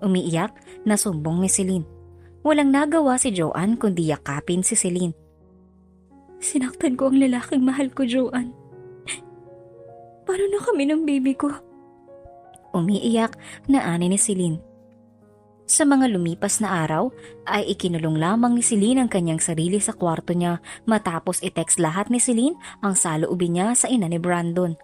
Umiiyak na sumbong ni Celine. Walang nagawa si Joanne kundi yakapin si Celine. Sinaktan ko ang lalaking mahal ko, Joanne. Paano na kami ng baby ko? Umiiyak na ani ni Celine. Sa mga lumipas na araw ay ikinulong lamang ni Celine ang kanyang sarili sa kwarto niya matapos i-text lahat ni Celine ang saloobin niya sa ina ni Brandon.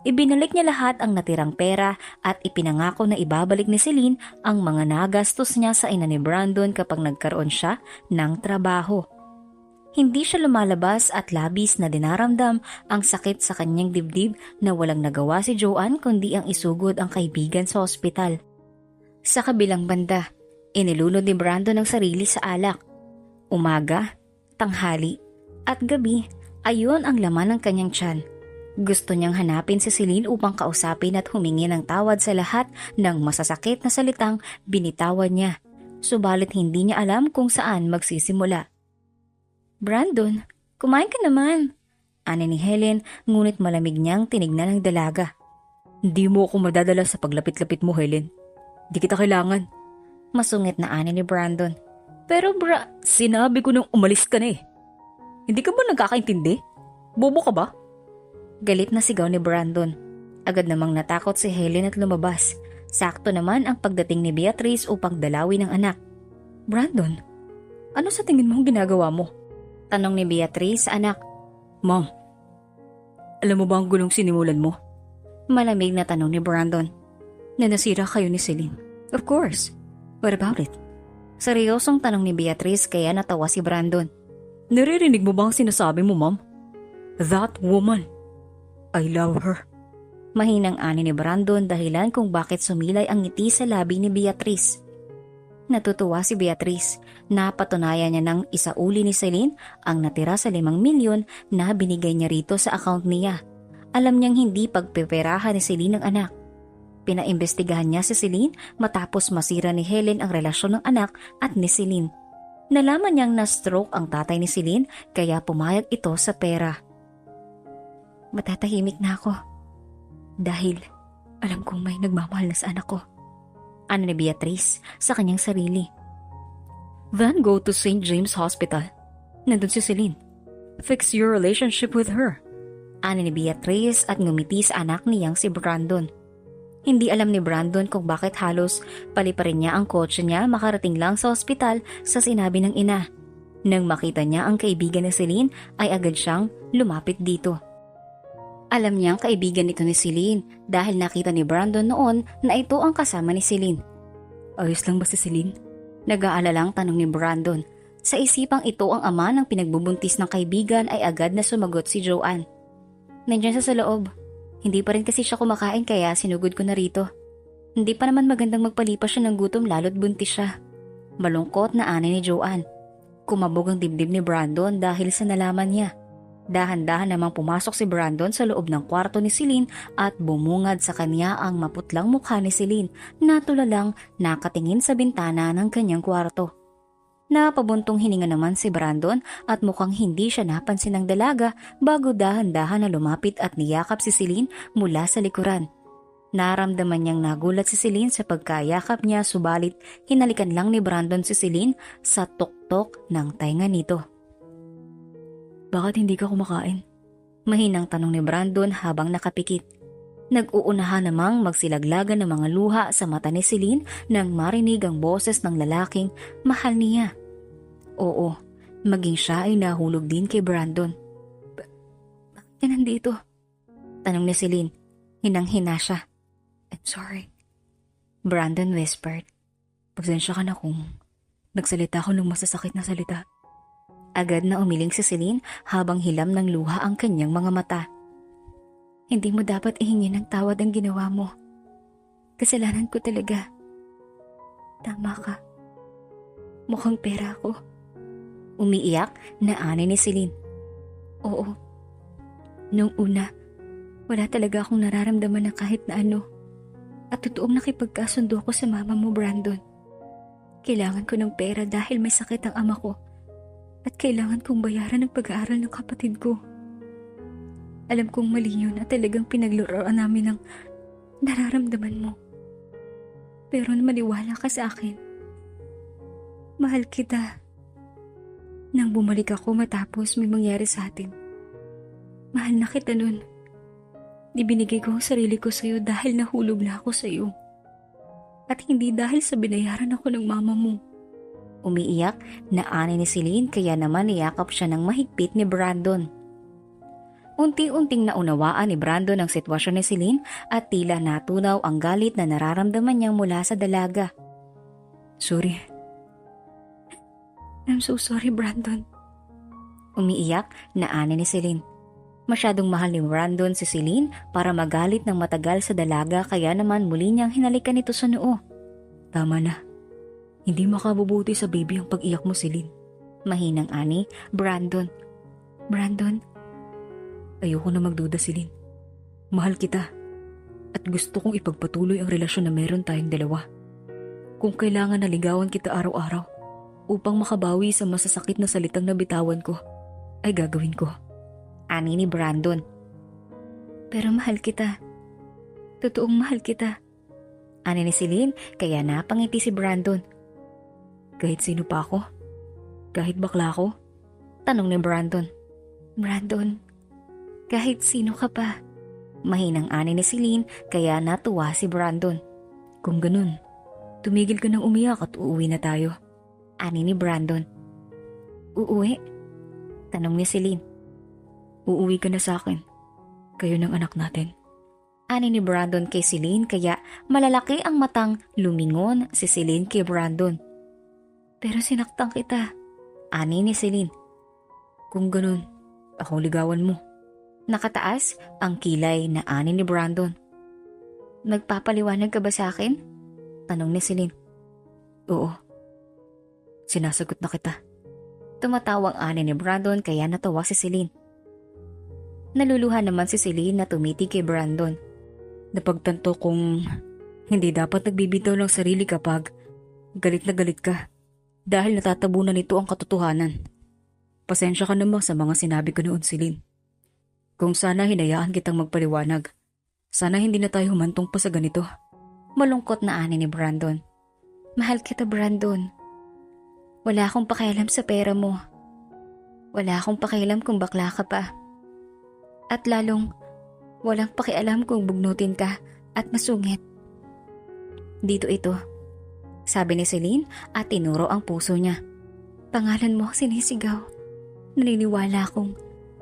Ibinalik niya lahat ang natirang pera at ipinangako na ibabalik ni Celine ang mga nagastos niya sa ina ni Brandon kapag nagkaroon siya ng trabaho. Hindi siya lumalabas at labis na dinaramdam ang sakit sa kanyang dibdib na walang nagawa si Joanne kundi ang isugod ang kaibigan sa ospital. Sa kabilang banda, inilunod ni Brandon ang sarili sa alak. Umaga, tanghali, at gabi, ayon ang laman ng kanyang tiyan. Gusto niyang hanapin si Celine upang kausapin at humingi ng tawad sa lahat ng masasakit na salitang binitawan niya. Subalit hindi niya alam kung saan magsisimula. "Brandon, kumain ka naman," ani ni Helen, ngunit malamig niyang tinignan ang dalaga. Hindi mo ako madadala sa paglapit-lapit mo, Helen. Di kita kailangan. Masungit na ani ni Brandon. Pero sinabi ko nang umalis ka na eh. Hindi ka ba nagkakaintindi? Bobo ka ba? Galit na sigaw ni Brandon. Agad namang natakot si Helen at lumabas. Sakto naman ang pagdating ni Beatrice upang dalawin ang anak. Brandon, ano sa tingin mo ang ginagawa mo? Tanong ni Beatrice sa anak. Mom, alam mo ba ang gulong sinimulan mo? Malamig na tanong ni Brandon. Na nasira kayo ni Celine. Of course. What about it? Seryosong tanong ni Beatrice kaya natawa si Brandon. Naririnig mo ba ang sinasabi mo, Mom? That woman. I love her. Mahinang ani ni Brandon dahilan kung bakit sumilay ang ngiti sa labi ni Beatrice. Natutuwa si Beatrice. Napatunayan niya ng isauli ni Celine ang natira sa 5 milyon na binigay niya rito sa account niya. Alam niyang hindi pagpeperahan ni Celine ang anak. Pinaimbestigahan niya si Celine matapos masira ni Helen ang relasyon ng anak at ni Celine. Nalaman niyang na-stroke ang tatay ni Celine kaya pumayag ito sa pera. "Matatahimik na ako dahil alam kong may nagmamahal na sa anak ko," ano ni Beatrice sa kanyang sarili. Then go to St. James Hospital. Nandun si Celine. Fix your relationship with her. Ano ni Beatrice at ngumiti sa anak niyang si Brandon. Hindi alam ni Brandon kung bakit halos paliparin niya ang kotse niya makarating lang sa ospital sa sinabi ng ina. Nang makita niya ang kaibigan ni Celine ay agad siyang lumapit dito. Alam niyang kaibigan ito ni Celine dahil nakita ni Brandon noon na ito ang kasama ni Celine. Ayos lang ba si Celine? Nag-aalalang tanong ni Brandon. Sa isipang ito ang ama ng pinagbubuntis ng kaibigan ay agad na sumagot si Joanne. "Nandiyan siya sa loob. Hindi pa rin kasi siya kumakain kaya sinugod ko na rito. Hindi pa naman magandang magpalipas siya ng gutom lalo't buntis siya." Malungkot na ani ni Joanne. Kumabog ang dibdib ni Brandon dahil sa nalaman niya. Dahan-dahan namang pumasok si Brandon sa loob ng kwarto ni Celine at bumungad sa kanya ang maputlang mukha ni Celine na tulalang nakatingin sa bintana ng kanyang kwarto. Napabuntong hininga naman si Brandon at mukhang hindi siya napansin ng dalaga bago dahan-dahan na lumapit at niyakap si Celine mula sa likuran. Naramdaman niyang nagulat si Celine sa pagkayakap niya subalit hinalikan lang ni Brandon si Celine sa tuktok ng tainga nito. Bakit hindi ka kumakain? Mahinang tanong ni Brandon habang nakapikit. Nag-uunahan namang magsilaglagan ng mga luha sa mata ni Celine nang marinig ang boses ng lalaking mahal niya. Oo, maging siya ay nahulog din kay Brandon. "Bakit ka nandito?" tanong ni Celine. Hinang-hina siya. "I'm sorry," Brandon whispered. Pasensya ka na kung nagsalita ko ng masasakit na salita. Agad na umiling si Celine habang hilam ng luha ang kanyang mga mata. "Hindi mo dapat ihingi ng tawad ang ginawa mo. Kasalanan ko talaga. Tama ka. Mukhang pera ako." Umiiyak na ani ni Celine. "Oo. Noong una, wala talaga akong nararamdaman na kahit na ano. At totoong nakipagkasundo ko sa mama mo, Brandon. Kailangan ko ng pera dahil may sakit ang ama ko. At kailangan kong bayaran ang pag-aaral ng kapatid ko. Alam kong mali yun at talagang pinaglaruan namin ng nararamdaman mo. Pero maniwala ka sa akin. Mahal kita. Nang bumalik ako matapos may mangyari sa atin. Mahal na kita nun. Ibinigay ko ang sarili ko sa'yo dahil nahulog na ako sa'yo. At hindi dahil sa binayaran ako ng mama mo." Umiiyak na ani ni Celine kaya naman niyakap siya ng mahigpit ni Brandon. Unti-unting naunawaan ni Brandon ang sitwasyon ni Celine at tila natunaw ang galit na nararamdaman niyang mula sa dalaga. "Sorry." "I'm so sorry, Brandon. Umiiyak na ani ni Celine. Masyadong mahal ni Brandon si Celine para magalit ng matagal sa dalaga kaya naman muli niyang hinalikan ito sa noo. Tama na. Hindi makabubuti sa baby ang pag-iyak mo, Celine. Mahinang ani, Brandon. Brandon, Ayoko na magduda, Celine. Mahal kita. At gusto kong ipagpatuloy ang relasyon na meron tayong dalawa. Kung kailangan naligawan kita araw-araw upang makabawi sa masasakit na salitang nabitawan ko, ay gagawin ko. ani ni Brandon. Pero mahal kita. Totoong mahal kita. Ani ni Celine kaya napangiti si Brandon. Kahit sino pa ako? Kahit bakla ako? Tanong ni Brandon. Brandon, kahit sino ka pa. Mahinang ani ni Celine kaya natuwa si Brandon. Kung ganun, tumigil ka ng umiyak at uuwi na tayo. Ani ni Brandon. Uuwi? Tanong ni Celine. Uuwi ka na sa akin. Kayo ng anak natin. Ani ni Brandon kay Celine kaya malalaki ang matang lumingon si Celine kay Brandon. Pero sinaktan kita. Ani ni Celine. Kung ganun, ako ligawan mo. Nakataas ang kilay na ani ni Brandon. Nagpapaliwanag ka ba sa akin? Tanong ni Celine. Oo. Sinasagot na kita. Tumatawang ani ni Brandon kaya natawa si Celine. Naluluha naman si Celine na tumiti kay Brandon. Napagtanto kong hindi dapat nagbibitaw ng sarili kapag galit na galit ka dahil natatabunan nito ang katotohanan. Pasensya ka naman sa mga sinabi ko noon, Celine. Kung sana hinayaan kitang magpaliwanag, sana hindi na tayo humantong pa sa ganito. Malungkot na ani ni Brandon. Mahal kita, Brandon. Wala akong pakialam sa pera mo. Wala akong pakialam kung bakla ka pa. At lalong walang pakialam kung bugnutin ka at masungit. Dito ito, sabi ni Celine at tinuro ang puso niya. Pangalan mo ang sinisigaw. Naniniwala akong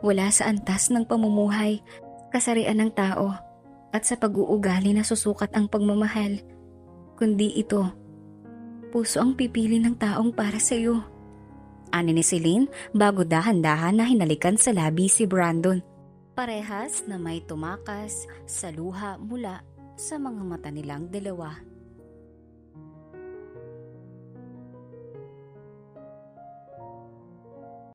wala sa antas ng pamumuhay, kasarian ng tao at sa pag-uugali na susukat ang pagmamahal. Kundi ito, puso ang pipili ng taong para sa iyo. Ani ni Celine bago dahan-dahan na hinalikan sa labi si Brandon. Parehas na may tumakas sa luha mula sa mga mata nilang dalawa.